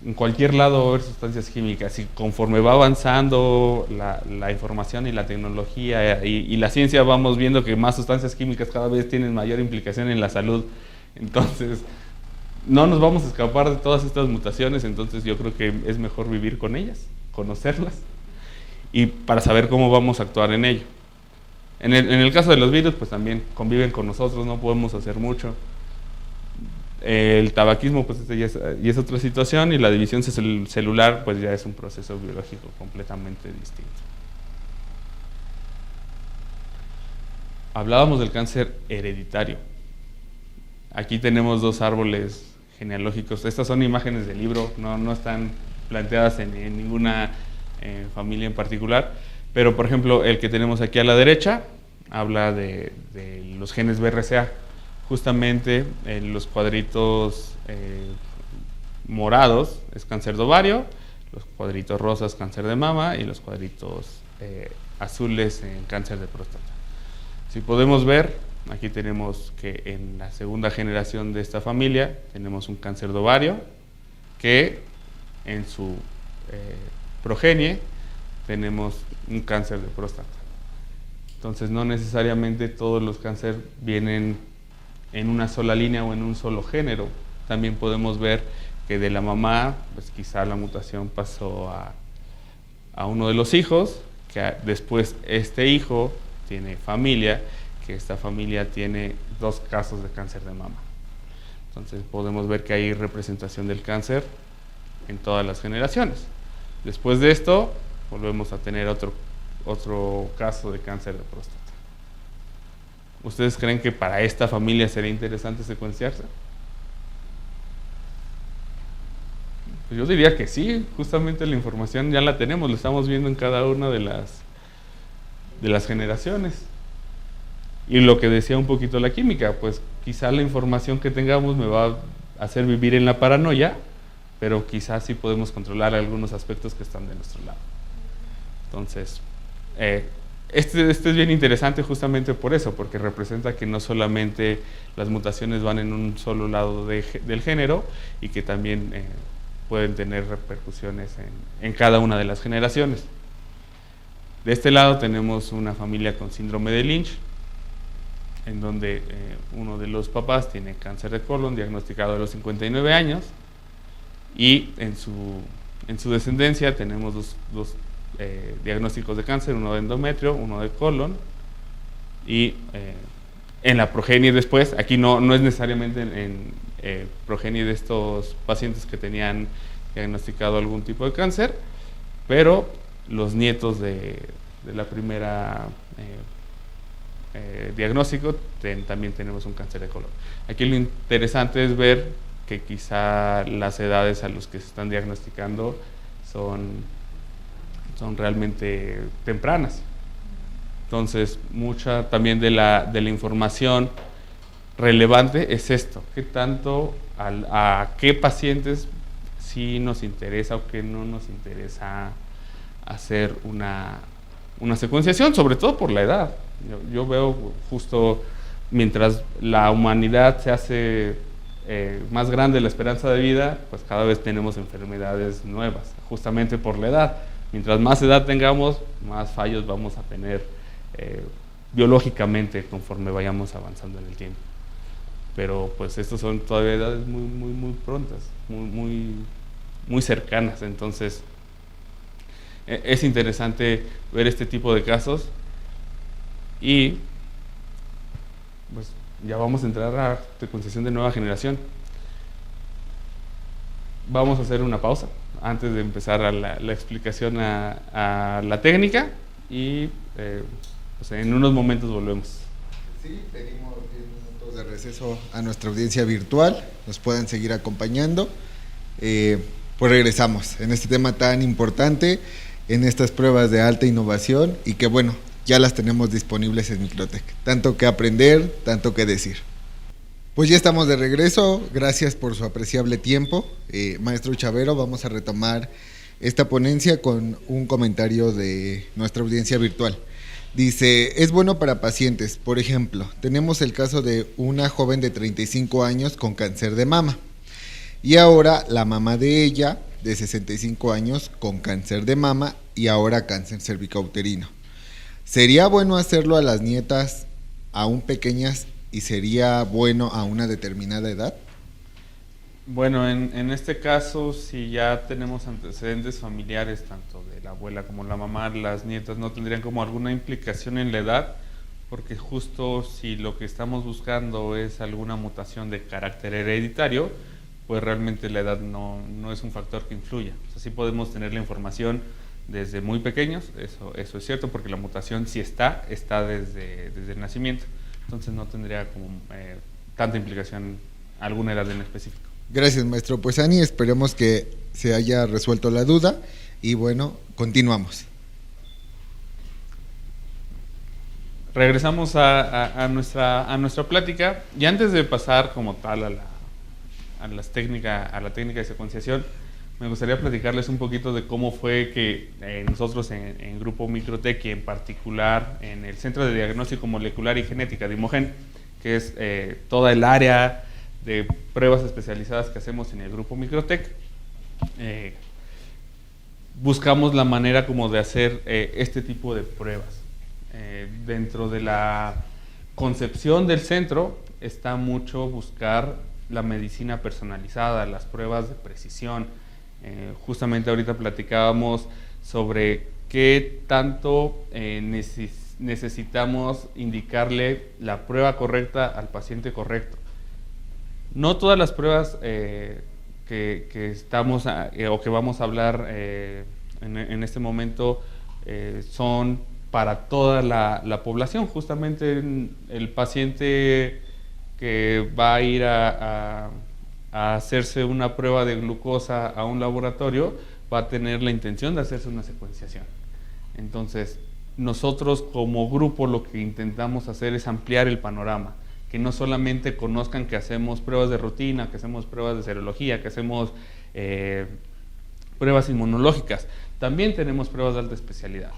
En cualquier lado va a haber sustancias químicas, y conforme va avanzando la información y la tecnología y la ciencia, vamos viendo que más sustancias químicas cada vez tienen mayor implicación en la salud. Entonces, no nos vamos a escapar de todas estas mutaciones, entonces yo creo que es mejor vivir con ellas, conocerlas, y para saber cómo vamos a actuar en ello. En el caso de los virus, pues también conviven con nosotros, no podemos hacer mucho. El tabaquismo pues ya es otra situación, y la división celular pues ya es un proceso biológico completamente distinto. Hablábamos del cáncer hereditario. Aquí tenemos dos árboles genealógicos. Estas son imágenes del libro, no están planteadas en ninguna familia en particular, pero por ejemplo el que tenemos aquí a la derecha habla de los genes BRCA. Justamente en los cuadritos morados es cáncer de ovario, los cuadritos rosas cáncer de mama, y los cuadritos azules en cáncer de próstata. Si podemos ver, aquí tenemos que en la segunda generación de esta familia tenemos un cáncer de ovario, que en su progenie tenemos un cáncer de próstata. Entonces no necesariamente todos los cánceres vienen en una sola línea o en un solo género. También podemos ver que de la mamá, pues quizá la mutación pasó a uno de los hijos, que después este hijo tiene familia que esta familia tiene 2 casos de cáncer de mama. Entonces podemos ver que hay representación del cáncer en todas las generaciones. Después de esto, volvemos a tener otro caso de cáncer de próstata. ¿Ustedes creen que para esta familia sería interesante secuenciarse? Pues yo diría que sí, justamente la información ya la tenemos, lo estamos viendo en cada una de las generaciones. Y lo que decía un poquito la química, pues quizá la información que tengamos me va a hacer vivir en la paranoia, pero quizás sí podemos controlar algunos aspectos que están de nuestro lado. Entonces, este es bien interesante justamente por eso, porque representa que no solamente las mutaciones van en un solo lado del género y que también pueden tener repercusiones en cada una de las generaciones. De este lado tenemos una familia con síndrome de Lynch, en donde uno de los papás tiene cáncer de colon diagnosticado a los 59 años y en su descendencia tenemos dos diagnósticos de cáncer, uno de endometrio, uno de colon, y en la progenie después, aquí no es necesariamente en progenie de estos pacientes que tenían diagnosticado algún tipo de cáncer, pero los nietos de la primera diagnóstico también tenemos un cáncer de colon. Aquí lo interesante es ver que quizá las edades a los que se están diagnosticando son realmente tempranas. Entonces, mucha también de la información relevante es esto, qué tanto a qué pacientes sí nos interesa o qué no nos interesa hacer una secuenciación, sobre todo por la edad. Yo veo justo mientras la humanidad se hace más grande la esperanza de vida, pues cada vez tenemos enfermedades nuevas, justamente por la edad. Mientras más edad tengamos, más fallos vamos a tener biológicamente conforme vayamos avanzando en el tiempo. Pero pues estos son todavía edades muy prontas, muy cercanas. Entonces es interesante ver este tipo de casos y pues ya vamos a entrar a secuenciación de nueva generación. Vamos a hacer una pausa antes de empezar la explicación a la técnica y pues en unos momentos volvemos. Sí, pedimos 10 minutos de receso a nuestra audiencia virtual, nos pueden seguir acompañando. Pues regresamos en este tema tan importante, en estas pruebas de alta innovación y que bueno, ya las tenemos disponibles en Microtech. Tanto que aprender, tanto que decir. Pues ya estamos de regreso, gracias por su apreciable tiempo. Maestro Chavero, vamos a retomar esta ponencia con un comentario de nuestra audiencia virtual. Dice, es bueno para pacientes, por ejemplo, tenemos el caso de una joven de 35 años con cáncer de mama y ahora la mamá de ella, de 65 años, con cáncer de mama y ahora cáncer cervicouterino. ¿Sería bueno hacerlo a las nietas aún pequeñas y sería bueno a una determinada edad? Bueno, en este caso, si ya tenemos antecedentes familiares, tanto de la abuela como la mamá, las nietas no tendrían como alguna implicación en la edad, porque justo si lo que estamos buscando es alguna mutación de carácter hereditario, pues realmente la edad no es un factor que influya. O sea, sí podemos tener la información desde muy pequeños, eso es cierto, porque la mutación sí está desde el nacimiento, entonces no tendría como tanta implicación alguna edad en específico. Gracias, maestro. Pues Ani, esperemos que se haya resuelto la duda y bueno, continuamos. Regresamos a nuestra plática y antes de pasar como tal a la técnica de secuenciación, me gustaría platicarles un poquito de cómo fue que nosotros en Grupo Microtech y en particular en el Centro de Diagnóstico Molecular y Genética de Imogen, que es toda el área de pruebas especializadas que hacemos en el Grupo Microtech, buscamos la manera como de hacer este tipo de pruebas. Dentro de la concepción del centro está mucho buscar la medicina personalizada, las pruebas de precisión. Justamente ahorita platicábamos sobre qué tanto necesitamos indicarle la prueba correcta al paciente correcto. No todas las pruebas que estamos o que vamos a hablar en este momento son para toda la población. Justamente el paciente que va a ir a hacerse una prueba de glucosa a un laboratorio va a tener la intención de hacerse una secuenciación. Entonces, nosotros como grupo lo que intentamos hacer es ampliar el panorama, que no solamente conozcan que hacemos pruebas de rutina, que hacemos pruebas de serología, que hacemos pruebas inmunológicas, también tenemos pruebas de alta especialidad.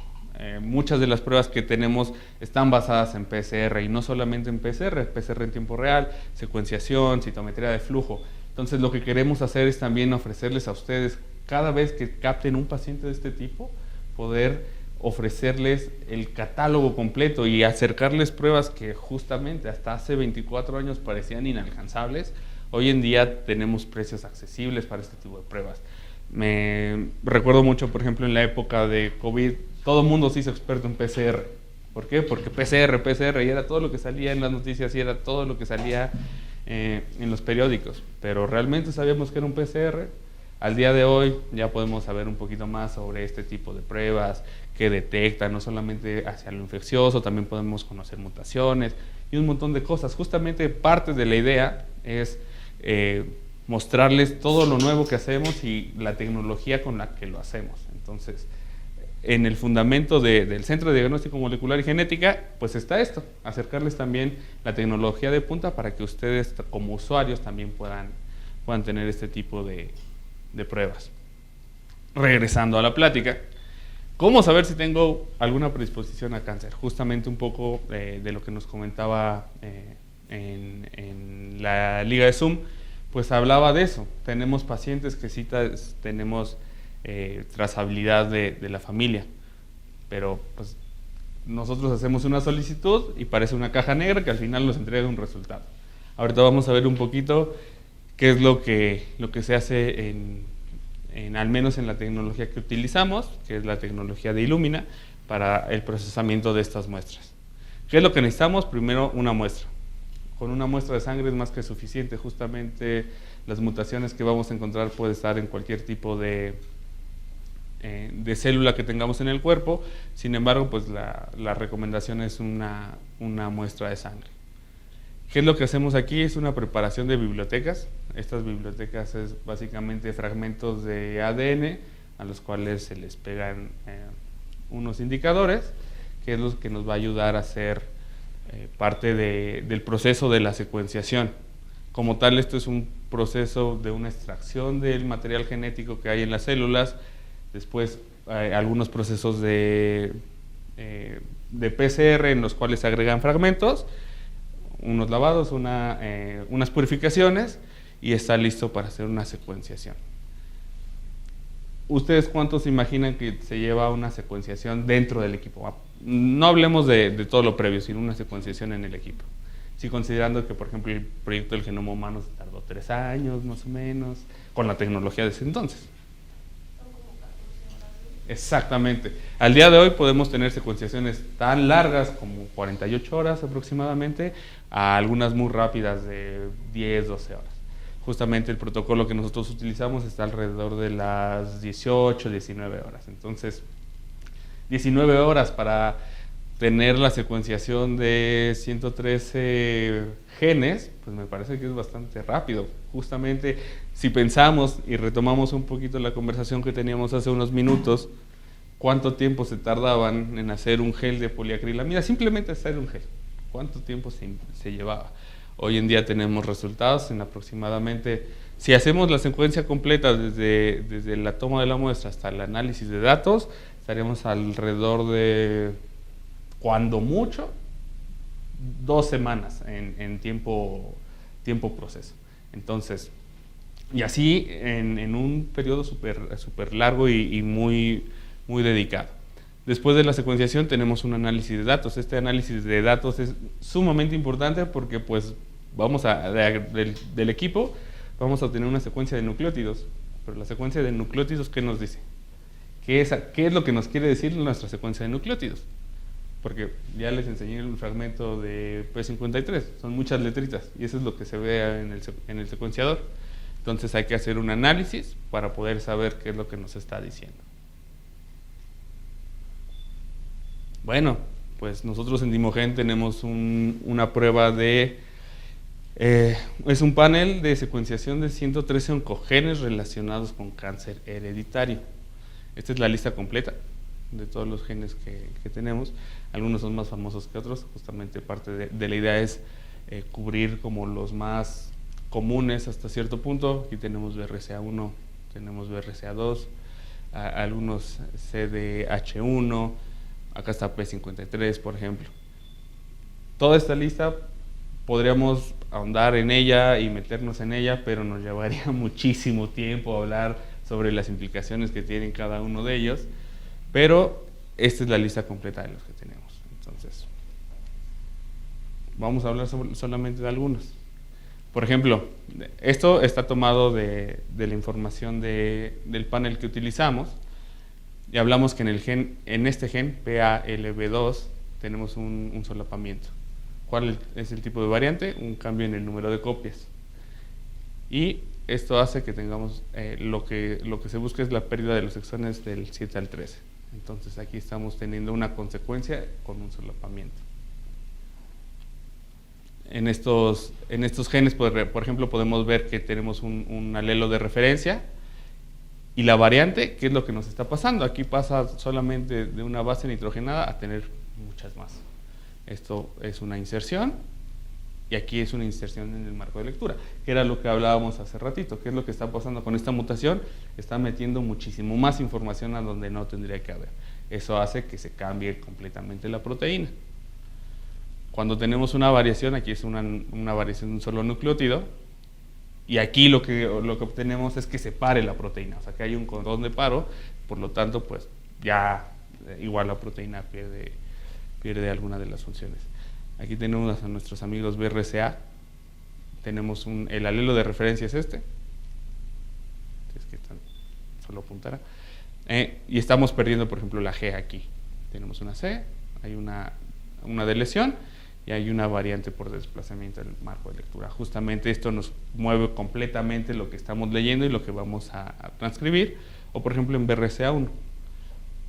Muchas de las pruebas que tenemos están basadas en PCR y no solamente en PCR en tiempo real, secuenciación, citometría de flujo. Entonces lo que queremos hacer es también ofrecerles a ustedes, cada vez que capten un paciente de este tipo, poder ofrecerles el catálogo completo y acercarles pruebas que justamente hasta hace 24 años parecían inalcanzables. Hoy en día tenemos precios accesibles para este tipo de pruebas. Me recuerdo mucho, por ejemplo, en la época de COVID, todo el mundo se hizo experto en PCR. ¿Por qué? Porque PCR, y era todo lo que salía en las noticias y era todo lo que salía en los periódicos. Pero realmente sabíamos que era un PCR. Al día de hoy ya podemos saber un poquito más sobre este tipo de pruebas que detectan no solamente hacia lo infeccioso, también podemos conocer mutaciones y un montón de cosas. Justamente parte de la idea es mostrarles todo lo nuevo que hacemos y la tecnología con la que lo hacemos. Entonces, en el fundamento del Centro de Diagnóstico Molecular y Genética, pues está esto, acercarles también la tecnología de punta para que ustedes como usuarios también puedan tener este tipo de pruebas. Regresando a la plática, ¿cómo saber si tengo alguna predisposición a cáncer? Justamente un poco de lo que nos comentaba en la liga de Zoom, pues hablaba de eso. Tenemos pacientes que sí tenemos trazabilidad de la familia, pero pues nosotros hacemos una solicitud y parece una caja negra que al final nos entrega un resultado. Ahorita vamos a ver un poquito qué es lo que se hace al menos en la tecnología que utilizamos, que es la tecnología de Illumina, para el procesamiento de estas muestras. ¿Qué es lo que necesitamos? Primero, una muestra. Con una muestra de sangre es más que suficiente. Justamente las mutaciones que vamos a encontrar puede estar en cualquier tipo de célula que tengamos en el cuerpo. Sin embargo, pues la recomendación es una muestra de sangre. ¿Qué es lo que hacemos aquí? Es una preparación de bibliotecas. Estas bibliotecas es básicamente fragmentos de ADN a los cuales se les pegan unos indicadores, que es lo que nos va a ayudar a hacer parte del proceso de la secuenciación. Como tal, esto es un proceso de una extracción del material genético que hay en las células, después algunos procesos de PCR en los cuales se agregan fragmentos, unos lavados, unas purificaciones y está listo para hacer una secuenciación. ¿Ustedes cuántos imaginan que se lleva una secuenciación dentro del equipo? No hablemos de todo lo previo, sino una secuenciación en el equipo. Sí, considerando que, por ejemplo, el proyecto del genoma humano se tardó 3 años, más o menos, con la tecnología de ese entonces. Exactamente. Al día de hoy podemos tener secuenciaciones tan largas como 48 horas aproximadamente, a algunas muy rápidas de 10, 12 horas. Justamente el protocolo que nosotros utilizamos está alrededor de las 18, 19 horas. Entonces, 19 horas para tener la secuenciación de 113 genes, pues me parece que es bastante rápido. Justamente, si pensamos y retomamos un poquito la conversación que teníamos hace unos minutos, ¿cuánto tiempo se tardaban en hacer un gel de poliacrilamida? Simplemente hacer un gel. ¿Cuánto tiempo se llevaba? Hoy en día tenemos resultados en aproximadamente, si hacemos la secuencia completa desde la toma de la muestra hasta el análisis de datos, estaríamos alrededor de, cuando mucho, 2 semanas en tiempo proceso. Entonces, y así en un periodo súper largo y muy dedicado. Después de la secuenciación tenemos un análisis de datos. Este análisis de datos es sumamente importante porque pues del equipo vamos a obtener una secuencia de nucleótidos. Pero la secuencia de nucleótidos, ¿qué nos dice? ¿Qué es lo que nos quiere decir nuestra secuencia de nucleótidos? porque ya les enseñé el fragmento de P53, son muchas letritas y eso es lo que se ve en el secuenciador. Entonces hay que hacer un análisis para poder saber qué es lo que nos está diciendo. Bueno, pues nosotros en Dimogen tenemos una prueba de... es un panel de secuenciación de 113 oncogenes relacionados con cáncer hereditario. Esta es la lista completa de todos los genes que tenemos. Algunos son más famosos que otros. Justamente parte de la idea es cubrir como los más comunes hasta cierto punto. Aquí tenemos BRCA1, tenemos BRCA2, algunos CDH1, acá está P53, por ejemplo. Toda esta lista podríamos ahondar en ella y meternos en ella, pero nos llevaría muchísimo tiempo hablar sobre las implicaciones que tienen cada uno de ellos, pero esta es la lista completa de los que tenemos. Entonces, vamos a hablar solamente de algunos. Por ejemplo, esto está tomado de la información del panel que utilizamos, y hablamos que en este gen, PALB2, tenemos un solapamiento. ¿Cuál es el tipo de variante? Un cambio en el número de copias. Y esto hace que tengamos, lo que se busca es la pérdida de los exones del 7 al 13. Entonces aquí estamos teniendo una consecuencia con un solapamiento. En estos genes, por ejemplo, podemos ver que tenemos un alelo de referencia y la variante, ¿qué es lo que nos está pasando? Aquí pasa solamente de una base nitrogenada a tener muchas más. Esto es una inserción y aquí es una inserción en el marco de lectura, que era lo que hablábamos hace ratito. ¿Qué es lo que está pasando con esta mutación? Está metiendo muchísimo más información a donde no tendría que haber. Eso hace que se cambie completamente la proteína. Cuando tenemos una variación, aquí es una variación de un solo nucleótido, y aquí lo que obtenemos es que se pare la proteína, o sea que hay un cordón de paro, por lo tanto pues ya igual la proteína pierde alguna de las funciones. Aquí tenemos a nuestros amigos BRCA, tenemos el alelo de referencia es este, es que solo apuntara, y estamos perdiendo por ejemplo la G aquí, tenemos una C, hay una de lesión, y hay una variante por desplazamiento del marco de lectura. Justamente esto nos mueve completamente lo que estamos leyendo y lo que vamos a transcribir. O por ejemplo en BRCA1,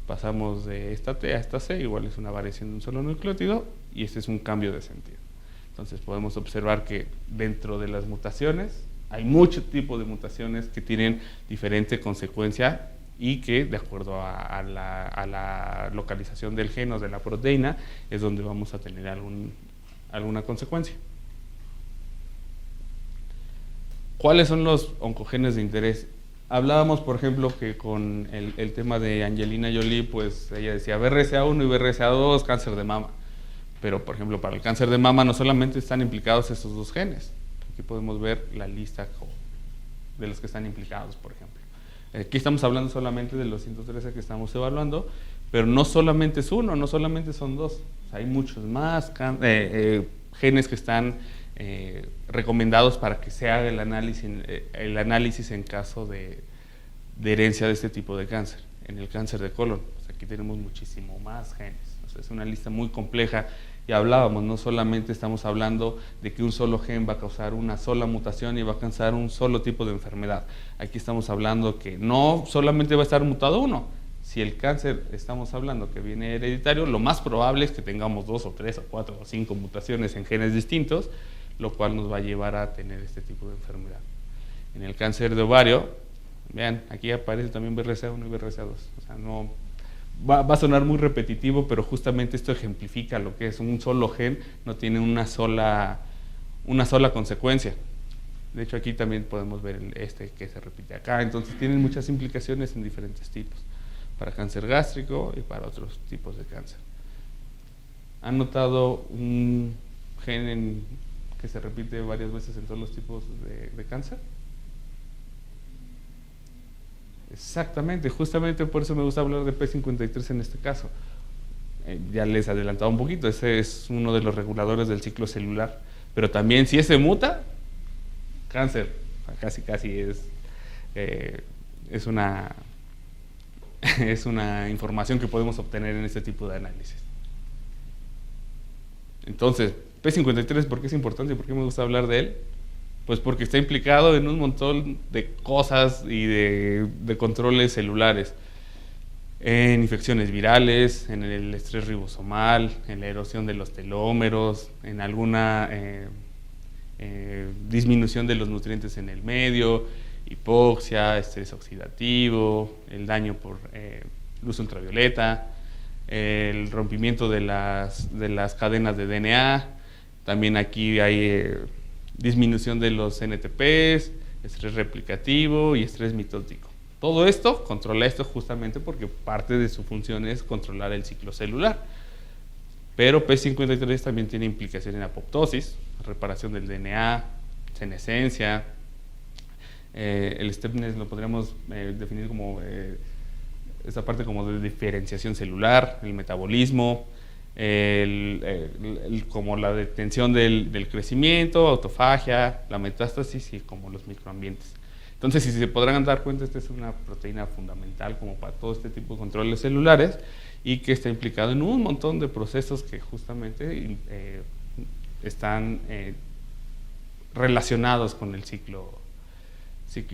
pasamos de esta T a esta C, igual es una variación de un solo nucleótido, y este es un cambio de sentido. Entonces podemos observar que dentro de las mutaciones hay muchos tipos de mutaciones que tienen diferente consecuencia y que de acuerdo a la localización del gen o de la proteína es donde vamos a tener alguna consecuencia. ¿Cuáles son los oncogenes de interés? Hablábamos, por ejemplo, que con el tema de Angelina Jolie, pues ella decía BRCA1 y BRCA2, cáncer de mama. Pero, por ejemplo, para el cáncer de mama no solamente están implicados estos dos genes. Aquí podemos ver la lista de los que están implicados, por ejemplo. Aquí estamos hablando solamente de los 113 que estamos evaluando, pero no solamente es uno, no solamente son dos. O sea, hay muchos más genes que están recomendados para que se haga el análisis en caso de herencia de este tipo de cáncer. En el cáncer de colon, pues aquí tenemos muchísimo más genes. O sea, es una lista muy compleja. Y hablábamos, no solamente estamos hablando de que un solo gen va a causar una sola mutación y va a causar un solo tipo de enfermedad. Aquí estamos hablando que no solamente va a estar mutado uno. Si el cáncer estamos hablando que viene hereditario, lo más probable es que tengamos 2 o 3 o 4 o 5 mutaciones en genes distintos, lo cual nos va a llevar a tener este tipo de enfermedad. En el cáncer de ovario, vean, aquí aparece también BRCA1 y BRCA2. O sea, no... Va a sonar muy repetitivo, pero justamente esto ejemplifica lo que es un solo gen, no tiene una sola consecuencia. De hecho, aquí también podemos ver este que se repite acá. Entonces, tienen muchas implicaciones en diferentes tipos, para cáncer gástrico y para otros tipos de cáncer. ¿Han notado un gen que se repite varias veces en todos los tipos de cáncer? Exactamente, justamente por eso me gusta hablar de P53 en este caso. Ya les adelantaba un poquito, ese es uno de los reguladores del ciclo celular. Pero también si ese muta, cáncer, casi es una información que podemos obtener en este tipo de análisis. Entonces, P53, ¿por qué es importante y por qué me gusta hablar de él? Pues porque está implicado en un montón de cosas y de controles celulares, en infecciones virales, en el estrés ribosomal, en la erosión de los telómeros, en alguna disminución de los nutrientes en el medio, hipoxia, estrés oxidativo, el daño por luz ultravioleta, el rompimiento de las cadenas de DNA. También aquí hay disminución de los NTPs, estrés replicativo y estrés mitótico. Todo esto controla esto justamente porque parte de su función es controlar el ciclo celular. Pero P53 también tiene implicación en apoptosis, reparación del DNA, senescencia. El STEPNES lo podríamos definir como esta parte como de diferenciación celular, el metabolismo, como la detención del crecimiento, autofagia, la metástasis y como los microambientes. Entonces, si se podrán dar cuenta, esta es una proteína fundamental como para todo este tipo de controles celulares y que está implicado en un montón de procesos que justamente están relacionados con el ciclo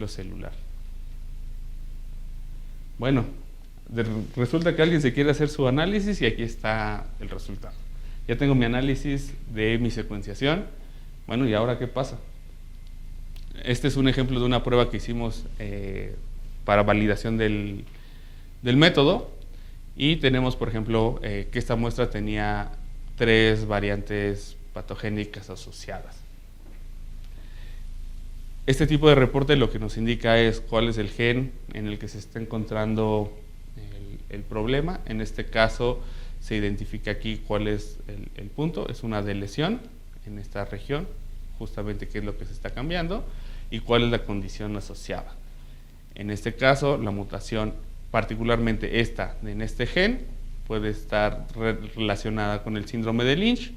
celular. Bueno, resulta que alguien se quiere hacer su análisis y aquí está el resultado. Ya tengo mi análisis de mi secuenciación. Bueno, ¿y ahora qué pasa? Este es un ejemplo de una prueba que hicimos para validación del método y tenemos, por ejemplo, que esta muestra tenía 3 variantes patogénicas asociadas. Este tipo de reporte lo que nos indica es cuál es el gen en el que se está encontrando el problema. En este caso se identifica aquí cuál es el punto, es una delesión en esta región, justamente qué es lo que se está cambiando y cuál es la condición asociada. En este caso, la mutación, particularmente esta en este gen, puede estar relacionada con el síndrome de Lynch,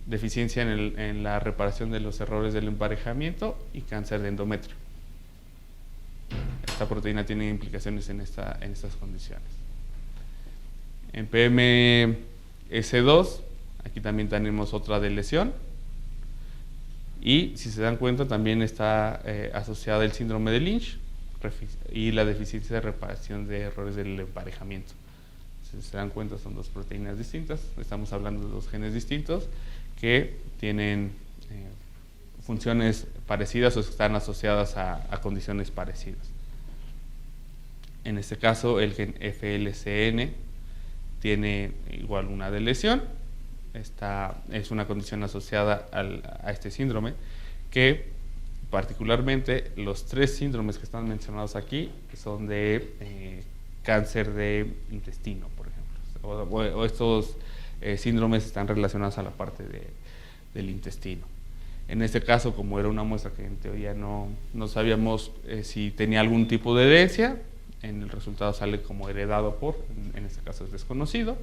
deficiencia en la reparación de los errores del emparejamiento y cáncer de endometrio. Esta proteína tiene implicaciones en estas condiciones. En PMS2, aquí también tenemos otra delesión. Y si se dan cuenta, también está asociada el síndrome de Lynch y la deficiencia de reparación de errores del emparejamiento. Si se dan cuenta, son 2 proteínas distintas. Estamos hablando de 2 genes distintos que tienen funciones parecidas o están asociadas a condiciones parecidas. En este caso, el gen FLCN tiene igual una delesión. Esta es una condición asociada a este síndrome que particularmente los 3 síndromes que están mencionados aquí son de cáncer de intestino, por ejemplo, o estos síndromes están relacionados a la parte del intestino. En este caso, como era una muestra que en teoría no sabíamos si tenía algún tipo de herencia, en el resultado sale como heredado por, en este caso es desconocido,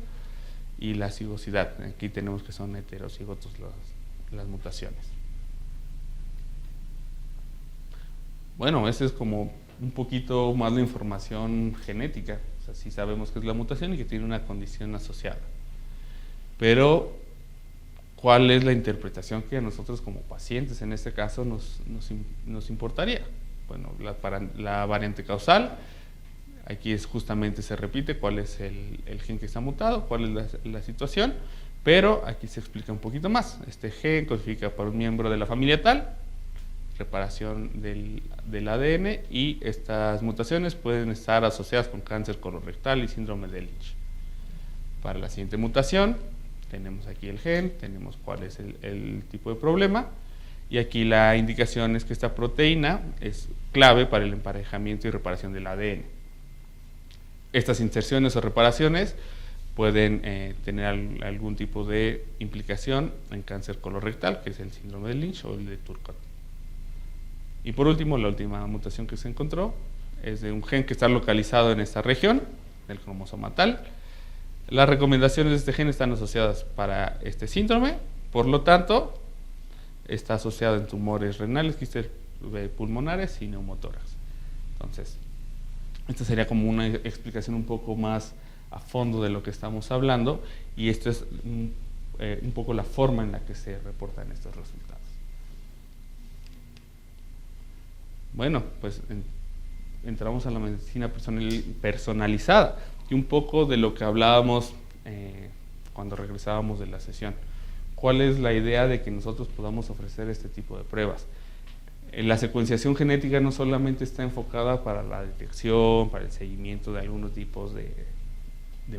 y la cigosidad. Aquí tenemos que son heterocigotos las mutaciones. Bueno, esa es como un poquito más de información genética. O sea, sí sabemos qué es la mutación y que tiene una condición asociada. Pero, ¿cuál es la interpretación que a nosotros como pacientes en este caso nos importaría? Bueno, la variante causal. Aquí es justamente se repite cuál es el gen que está mutado, cuál es la situación, pero aquí se explica un poquito más. Este gen codifica para un miembro de la familia tal, reparación del ADN, y estas mutaciones pueden estar asociadas con cáncer colorectal y síndrome de Lynch. Para la siguiente mutación, tenemos aquí el gen, tenemos cuál es el tipo de problema, y aquí la indicación es que esta proteína es clave para el emparejamiento y reparación del ADN. Estas inserciones o reparaciones pueden tener algún tipo de implicación en cáncer colorectal, que es el síndrome de Lynch o el de Turcot. Y por último, la última mutación que se encontró es de un gen que está localizado en esta región, del cromosoma tal. Las recomendaciones de este gen están asociadas para este síndrome, por lo tanto, está asociado en tumores renales, quistes pulmonares y neumotórax. Entonces, esta sería como una explicación un poco más a fondo de lo que estamos hablando, y esto es un poco la forma en la que se reportan estos resultados. Bueno, pues entramos a la medicina personalizada y un poco de lo que hablábamos cuando regresábamos de la sesión. ¿Cuál es la idea de que nosotros podamos ofrecer este tipo de pruebas? La secuenciación genética no solamente está enfocada para la detección, para el seguimiento de algunos tipos de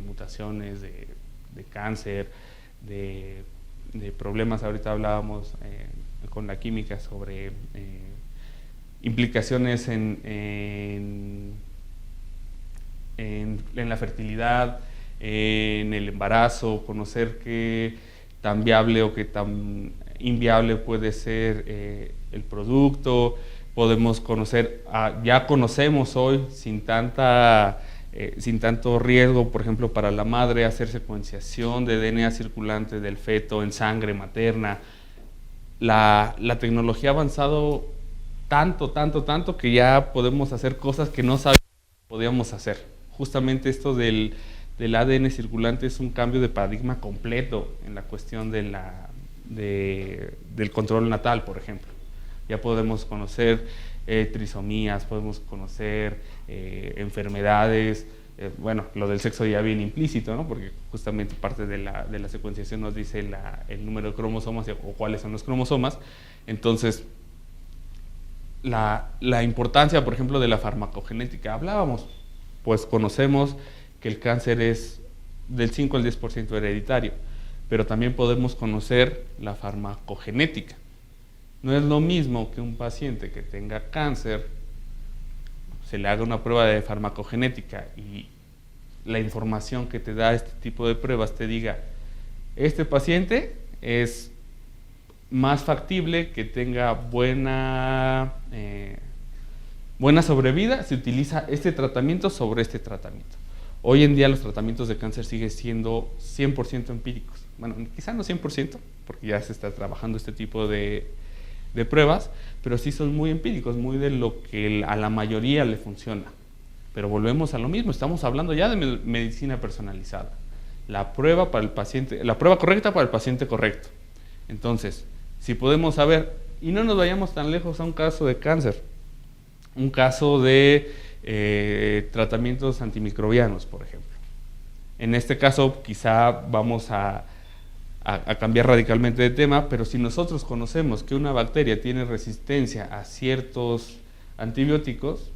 mutaciones, de cáncer, de problemas. Ahorita hablábamos con la química sobre implicaciones en la fertilidad, en el embarazo, conocer qué tan viable o qué tan inviable puede ser el producto. Podemos conocer, ya conocemos hoy sin tanto riesgo, por ejemplo, para la madre, hacer secuenciación de DNA circulante del feto en sangre materna. La tecnología ha avanzado tanto que ya podemos hacer cosas que no sabíamos que podíamos hacer. Justamente esto del ADN circulante es un cambio de paradigma completo en la cuestión del control natal, por ejemplo. Ya podemos conocer trisomías, podemos conocer enfermedades. Bueno, lo del sexo ya viene implícito, ¿no? Porque justamente parte de la secuenciación nos dice el número de cromosomas o cuáles son los cromosomas. Entonces, la importancia, por ejemplo, de la farmacogenética. Hablábamos, pues conocemos que el cáncer es del 5 al 10% hereditario, pero también podemos conocer la farmacogenética. No es lo mismo que un paciente que tenga cáncer se le haga una prueba de farmacogenética y la información que te da este tipo de pruebas te diga, este paciente es más factible que tenga buena sobrevida si utiliza este tratamiento sobre este tratamiento. Hoy en día los tratamientos de cáncer siguen siendo 100% empíricos. Bueno, quizá no 100%, porque ya se está trabajando este tipo de pruebas, pero sí son muy empíricos, muy de lo que a la mayoría le funciona. Pero volvemos a lo mismo, estamos hablando ya de medicina personalizada. La prueba correcta para el paciente correcto. Entonces, si podemos saber, y no nos vayamos tan lejos a un caso de cáncer, un caso de tratamientos antimicrobianos, por ejemplo. En este caso, quizá vamos a cambiar radicalmente de tema, pero si nosotros conocemos que una bacteria tiene resistencia a ciertos antibióticos,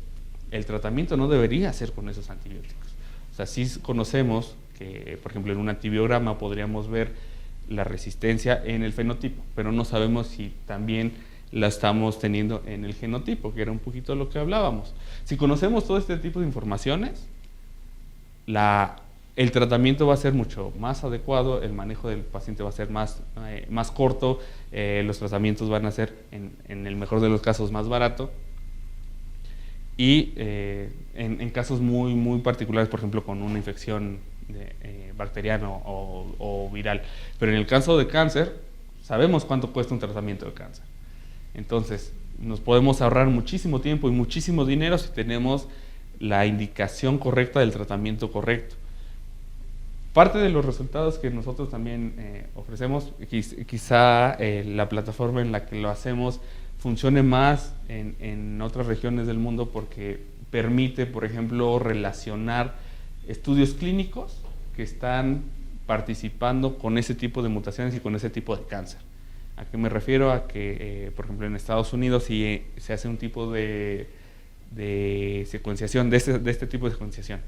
el tratamiento no debería ser con esos antibióticos. O sea, sí conocemos que, por ejemplo, en un antibiograma podríamos ver la resistencia en el fenotipo, pero no sabemos si también la estamos teniendo en el genotipo, que era un poquito lo que hablábamos. Si conocemos todo este tipo de informaciones, el tratamiento va a ser mucho más adecuado, el manejo del paciente va a ser más corto, los tratamientos van a ser, en el mejor de los casos, más barato. Y en casos muy, muy particulares, por ejemplo, con una infección bacteriana o viral. Pero en el caso de cáncer, sabemos cuánto cuesta un tratamiento de cáncer. Entonces, nos podemos ahorrar muchísimo tiempo y muchísimo dinero si tenemos la indicación correcta del tratamiento correcto. Parte de los resultados que nosotros también ofrecemos, quizá la plataforma en la que lo hacemos funcione más en otras regiones del mundo porque permite, por ejemplo, relacionar estudios clínicos que están participando con ese tipo de mutaciones y con ese tipo de cáncer. ¿A qué me refiero? A que, por ejemplo, en Estados Unidos si se hace un tipo de secuenciación, de este tipo de secuenciación.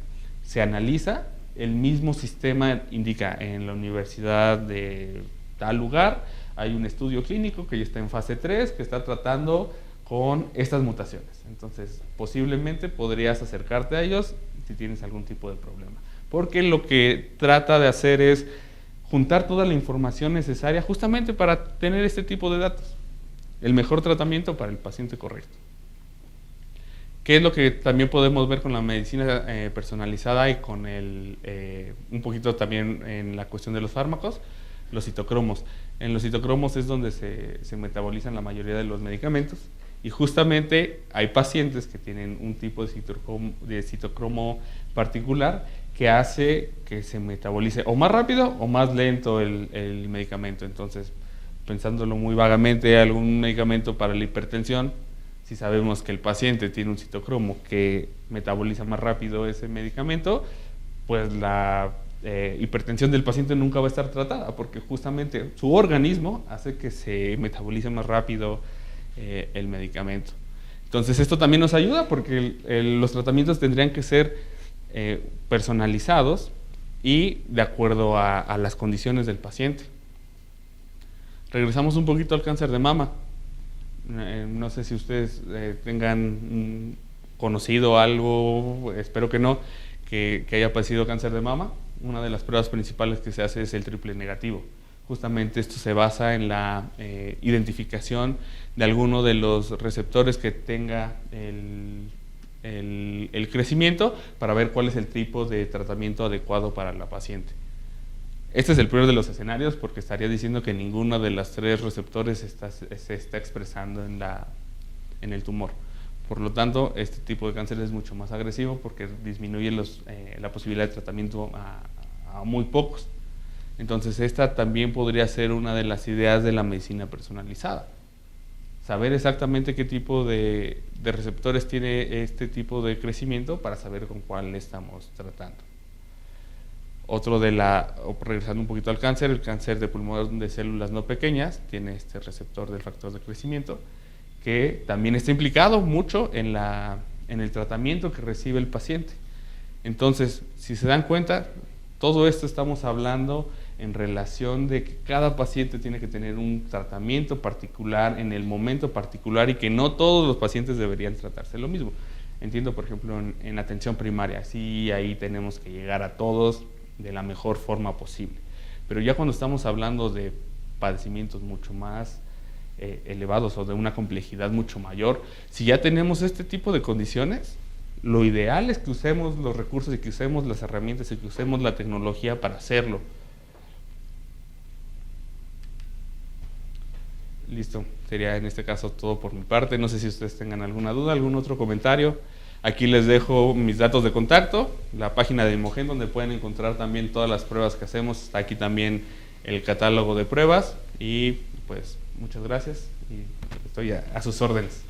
Se analiza, el mismo sistema indica en la universidad de tal lugar, hay un estudio clínico que ya está en fase 3, que está tratando con estas mutaciones. Entonces, posiblemente podrías acercarte a ellos si tienes algún tipo de problema. Porque lo que trata de hacer es juntar toda la información necesaria justamente para tener este tipo de datos. El mejor tratamiento para el paciente correcto. ¿Qué es lo que también podemos ver con la medicina personalizada y con un poquito también en la cuestión de los fármacos? Los citocromos. En los citocromos es donde se metabolizan la mayoría de los medicamentos y justamente hay pacientes que tienen un tipo de citocromo particular que hace que se metabolice o más rápido o más lento el medicamento. Entonces, pensándolo muy vagamente, algún medicamento para la hipertensión, si sabemos que el paciente tiene un citocromo que metaboliza más rápido ese medicamento, pues la hipertensión del paciente nunca va a estar tratada, porque justamente su organismo hace que se metabolice más rápido el medicamento. Entonces esto también nos ayuda porque los tratamientos tendrían que ser personalizados y de acuerdo a las condiciones del paciente. Regresamos un poquito al cáncer de mama. No sé si ustedes tengan conocido algo, espero que no, que haya padecido cáncer de mama. Una de las pruebas principales que se hace es el triple negativo. Justamente esto se basa en la identificación de alguno de los receptores que tenga el crecimiento para ver cuál es el tipo de tratamiento adecuado para la paciente. Este es el peor de los escenarios porque estaría diciendo que ninguno de los 3 receptores se está expresando en el tumor. Por lo tanto, este tipo de cáncer es mucho más agresivo porque disminuye la posibilidad de tratamiento a muy pocos. Entonces, esta también podría ser una de las ideas de la medicina personalizada. Saber exactamente qué tipo de receptores tiene este tipo de crecimiento para saber con cuál estamos tratando. Otro regresando un poquito al cáncer, el cáncer de pulmón de células no pequeñas tiene este receptor del factor de crecimiento que también está implicado mucho en el tratamiento que recibe el paciente. Entonces, si se dan cuenta, todo esto estamos hablando en relación de que cada paciente tiene que tener un tratamiento particular en el momento particular y que no todos los pacientes deberían tratarse lo mismo. Entiendo, por ejemplo, en atención primaria, sí, ahí tenemos que llegar a todos de la mejor forma posible. Pero ya cuando estamos hablando de padecimientos mucho más elevados o de una complejidad mucho mayor, si ya tenemos este tipo de condiciones, lo ideal es que usemos los recursos y que usemos las herramientas y que usemos la tecnología para hacerlo. Listo, sería en este caso todo por mi parte. No sé si ustedes tengan alguna duda, algún otro comentario. Aquí les dejo mis datos de contacto, la página de Imogen donde pueden encontrar también todas las pruebas que hacemos. Está aquí también el catálogo de pruebas y pues muchas gracias y estoy a sus órdenes.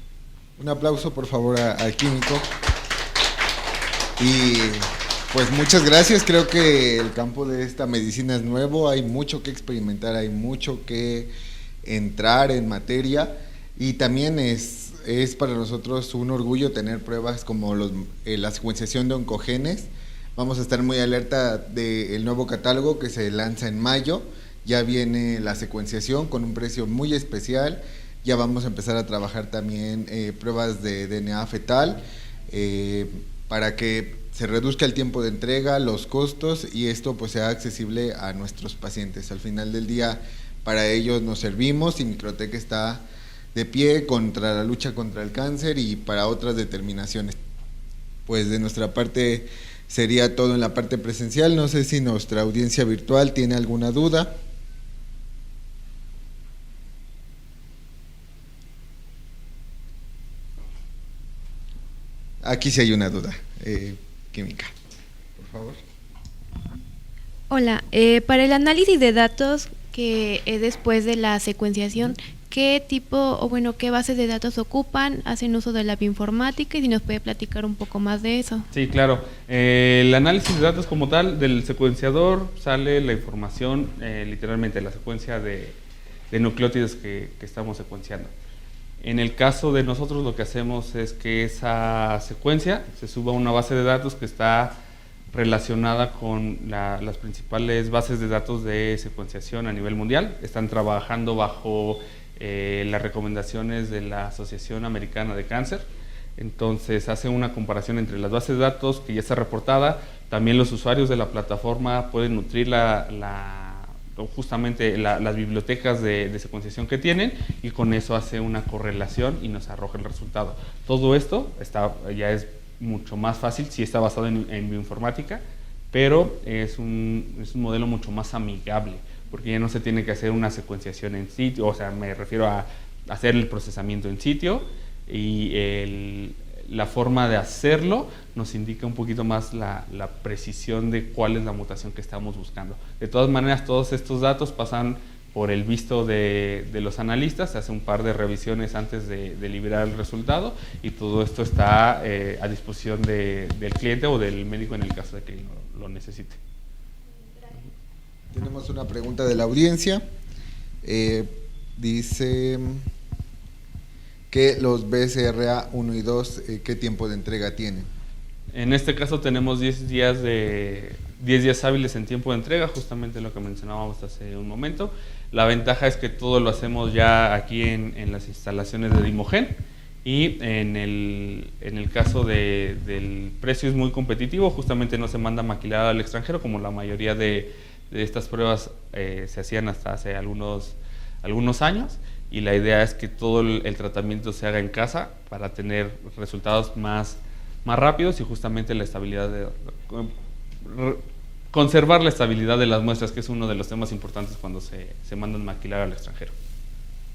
Un aplauso por favor al químico. Y pues muchas gracias, creo que el campo de esta medicina es nuevo, hay mucho que experimentar, hay mucho que entrar en materia y también es para nosotros un orgullo tener pruebas como la secuenciación de oncogenes. Vamos a estar muy alerta del nuevo catálogo que se lanza en mayo, ya viene la secuenciación con un precio muy especial, ya vamos a empezar a trabajar también pruebas de DNA fetal, para que se reduzca el tiempo de entrega, los costos y esto pues sea accesible a nuestros pacientes. Al final del día para ellos nos servimos y Microtec está de pie contra la lucha contra el cáncer y para otras determinaciones. Pues de nuestra parte sería todo en la parte presencial, no sé si nuestra audiencia virtual tiene alguna duda. Aquí sí hay una duda. Química, por favor. Hola, para el análisis de datos que es después de la secuenciación, ¿qué tipo o bueno, qué bases de datos ocupan? ¿Hacen uso de la bioinformática? Y si nos puede platicar un poco más de eso. Sí, claro. El análisis de datos como tal, del secuenciador sale la información, literalmente la secuencia de nucleótidos que estamos secuenciando. En el caso de nosotros lo que hacemos es que esa secuencia se suba a una base de datos que está relacionada con las principales bases de datos de secuenciación a nivel mundial. Están trabajando bajo las recomendaciones de la Asociación Americana de Cáncer. Entonces hace una comparación entre las bases de datos que ya está reportada. También los usuarios de la plataforma pueden nutrir justamente las bibliotecas de secuenciación que tienen y con eso hace una correlación y nos arroja el resultado. Todo esto ya es mucho más fácil, sí está basado en bioinformática, pero es un modelo mucho más amigable, porque ya no se tiene que hacer una secuenciación en sitio, o sea, me refiero a hacer el procesamiento en sitio y la forma de hacerlo nos indica un poquito más la precisión de cuál es la mutación que estamos buscando. De todas maneras, todos estos datos pasan por el visto de los analistas, se hace un par de revisiones antes de liberar el resultado y todo esto está a disposición del cliente o del médico en el caso de que lo necesite. Tenemos una pregunta de la audiencia. Dice que los BCRA 1 y 2, ¿qué tiempo de entrega tienen? En este caso tenemos 10 días hábiles en tiempo de entrega, justamente lo que mencionábamos hace un momento. La ventaja es que todo lo hacemos ya aquí en las instalaciones de Dimogen, y en el caso del precio es muy competitivo, justamente no se manda maquilada al extranjero, como la mayoría de estas pruebas se hacían hasta hace algunos años, y la idea es que todo el tratamiento se haga en casa para tener resultados más rápidos y justamente la estabilidad conservar la estabilidad de las muestras, que es uno de los temas importantes cuando se mandan maquilar al extranjero.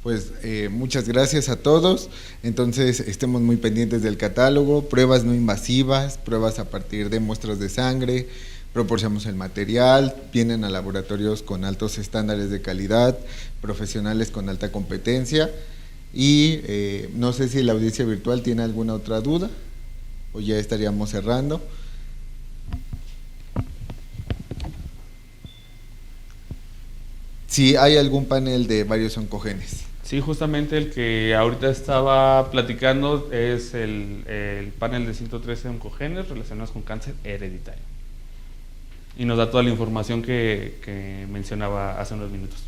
Pues muchas gracias a todos. Entonces estemos muy pendientes del catálogo, pruebas no invasivas, pruebas a partir de muestras de sangre, proporcionamos el material, vienen a laboratorios con altos estándares de calidad, profesionales con alta competencia, y no sé si la audiencia virtual tiene alguna otra duda o ya estaríamos cerrando. Si hay algún panel de varios oncogenes. Sí, justamente el que ahorita estaba platicando es el panel de 113 oncogenes relacionados con cáncer hereditario. Y nos da toda la información que mencionaba hace unos minutos.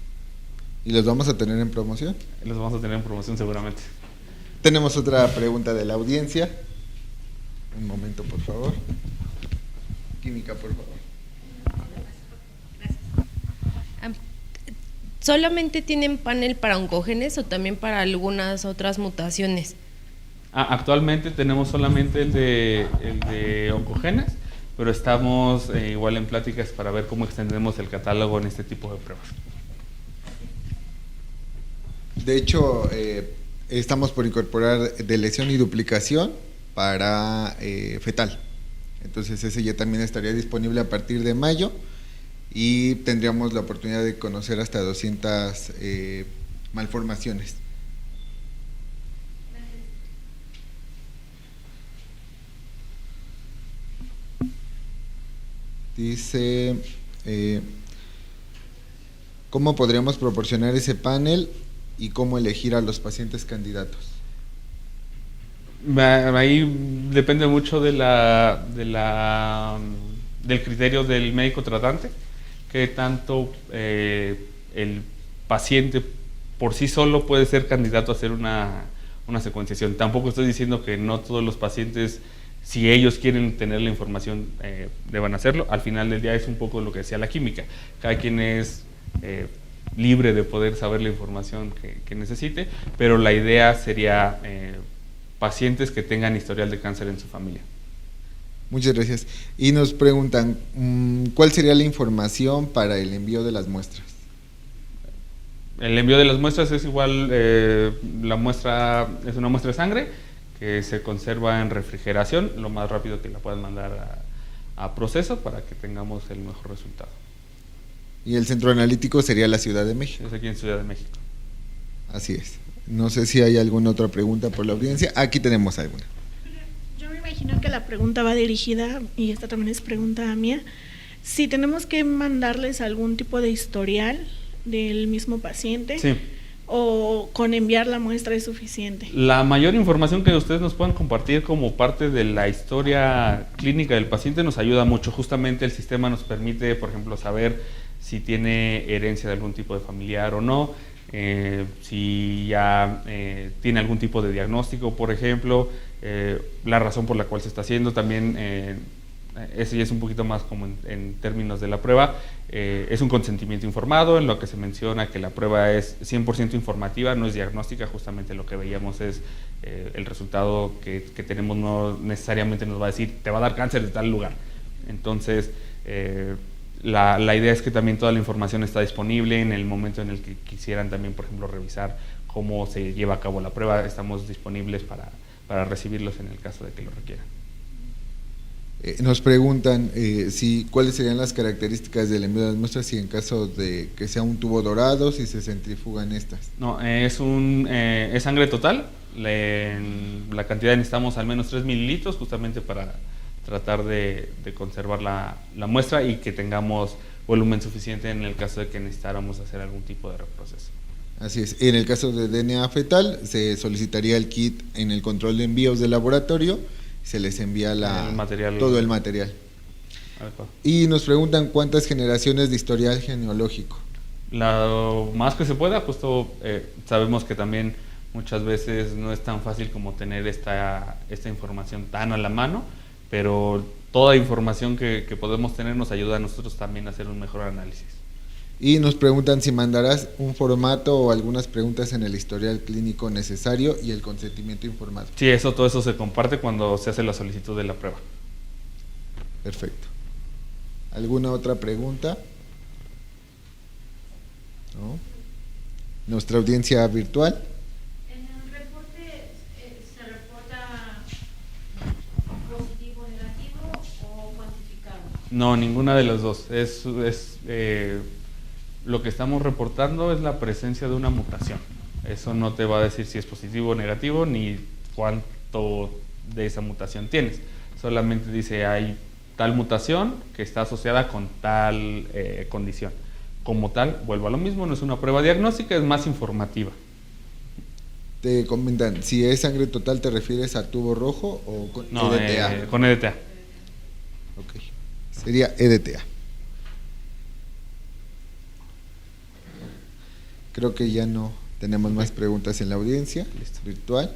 ¿Y los vamos a tener en promoción? Los vamos a tener en promoción seguramente. Tenemos otra pregunta de la audiencia. Un momento, por favor. Química, por favor. ¿Solamente tienen panel para oncogenes o también para algunas otras mutaciones? Actualmente tenemos solamente el de oncogenes, pero estamos igual en pláticas para ver cómo extendemos el catálogo en este tipo de pruebas. De hecho, estamos por incorporar de lesión y duplicación para fetal. Entonces ese ya también estaría disponible a partir de mayo, y tendríamos la oportunidad de conocer hasta 200 malformaciones. Dice, ¿cómo podríamos proporcionar ese panel y cómo elegir a los pacientes candidatos? Ahí depende mucho del criterio del médico tratante, que tanto el paciente por sí solo puede ser candidato a hacer una secuenciación. Tampoco estoy diciendo que no todos los pacientes, si ellos quieren tener la información, deban hacerlo. Al final del día es un poco lo que decía la química. Cada quien es libre de poder saber la información que necesite, pero la idea sería pacientes que tengan historial de cáncer en su familia. Muchas gracias. Y nos preguntan, ¿cuál sería la información para el envío de las muestras? El envío de las muestras es igual, la muestra es una muestra de sangre que se conserva en refrigeración lo más rápido que la puedan mandar a proceso para que tengamos el mejor resultado. Y el centro analítico sería la Ciudad de México. Es aquí en Ciudad de México. Así es. No sé si hay alguna otra pregunta por la audiencia. Aquí tenemos alguna. Yo me imagino que la pregunta va dirigida, y esta también es pregunta mía, si tenemos que mandarles algún tipo de historial del mismo paciente. Sí. ¿O con enviar la muestra es suficiente? La mayor información que ustedes nos puedan compartir como parte de la historia clínica del paciente nos ayuda mucho. Justamente el sistema nos permite, por ejemplo, saber si tiene herencia de algún tipo de familiar o no, si ya tiene algún tipo de diagnóstico, por ejemplo, la razón por la cual se está haciendo. También eso ya es un poquito más como en términos de la prueba, es un consentimiento informado, en lo que se menciona que la prueba es 100% informativa, no es diagnóstica. Justamente lo que veíamos es el resultado que tenemos no necesariamente nos va a decir te va a dar cáncer de tal lugar. Entonces la idea es que también toda la información está disponible en el momento en el que quisieran también, por ejemplo, revisar cómo se lleva a cabo la prueba. Estamos disponibles para recibirlos en el caso de que lo requieran. Nos preguntan cuáles serían las características del envío de las muestras y en caso de que sea un tubo dorado, si se centrifugan estas. No, es sangre total. La cantidad necesitamos al menos 3 mililitros justamente para tratar de conservar la muestra y que tengamos volumen suficiente en el caso de que necesitáramos hacer algún tipo de reproceso. Así es. En el caso de DNA fetal se solicitaría el kit en el control de envíos del laboratorio, se les envía todo el material. Adecuado. Y nos preguntan cuántas generaciones de historial genealógico. Lo más que se pueda, justo sabemos que también muchas veces no es tan fácil como tener esta información tan a la mano, pero toda información que podemos tener nos ayuda a nosotros también a hacer un mejor análisis. Y nos preguntan si mandarás un formato o algunas preguntas en el historial clínico necesario y el consentimiento informado. Sí, todo eso se comparte cuando se hace la solicitud de la prueba. Perfecto. ¿Alguna otra pregunta? ¿No? Nuestra audiencia virtual. En el reporte se reporta positivo, negativo o cuantificado. No, ninguna de las dos. Lo que estamos reportando es la presencia de una mutación. Eso no te va a decir si es positivo o negativo ni cuánto de esa mutación tienes. Solamente dice hay tal mutación que está asociada con tal condición. Como tal, vuelvo a lo mismo, no es una prueba diagnóstica, es más informativa. Te comentan, si es sangre total, ¿te refieres a tubo rojo o con EDTA? Con EDTA. Ok, sería EDTA. Creo que ya no tenemos más preguntas en la audiencia virtual.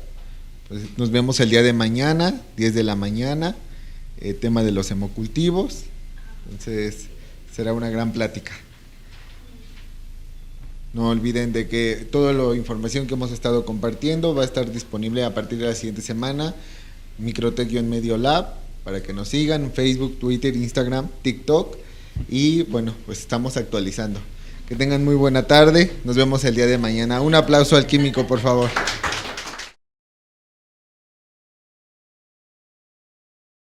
Pues nos vemos el día de mañana, 10 de la mañana, tema de los hemocultivos. Entonces será una gran plática. No olviden de que toda la información que hemos estado compartiendo va a estar disponible a partir de la siguiente semana. Microtech-Medio Lab, para que nos sigan, Facebook, Twitter, Instagram, TikTok. Y bueno, pues estamos actualizando. Que tengan muy buena tarde. Nos vemos el día de mañana. Un aplauso al químico, por favor.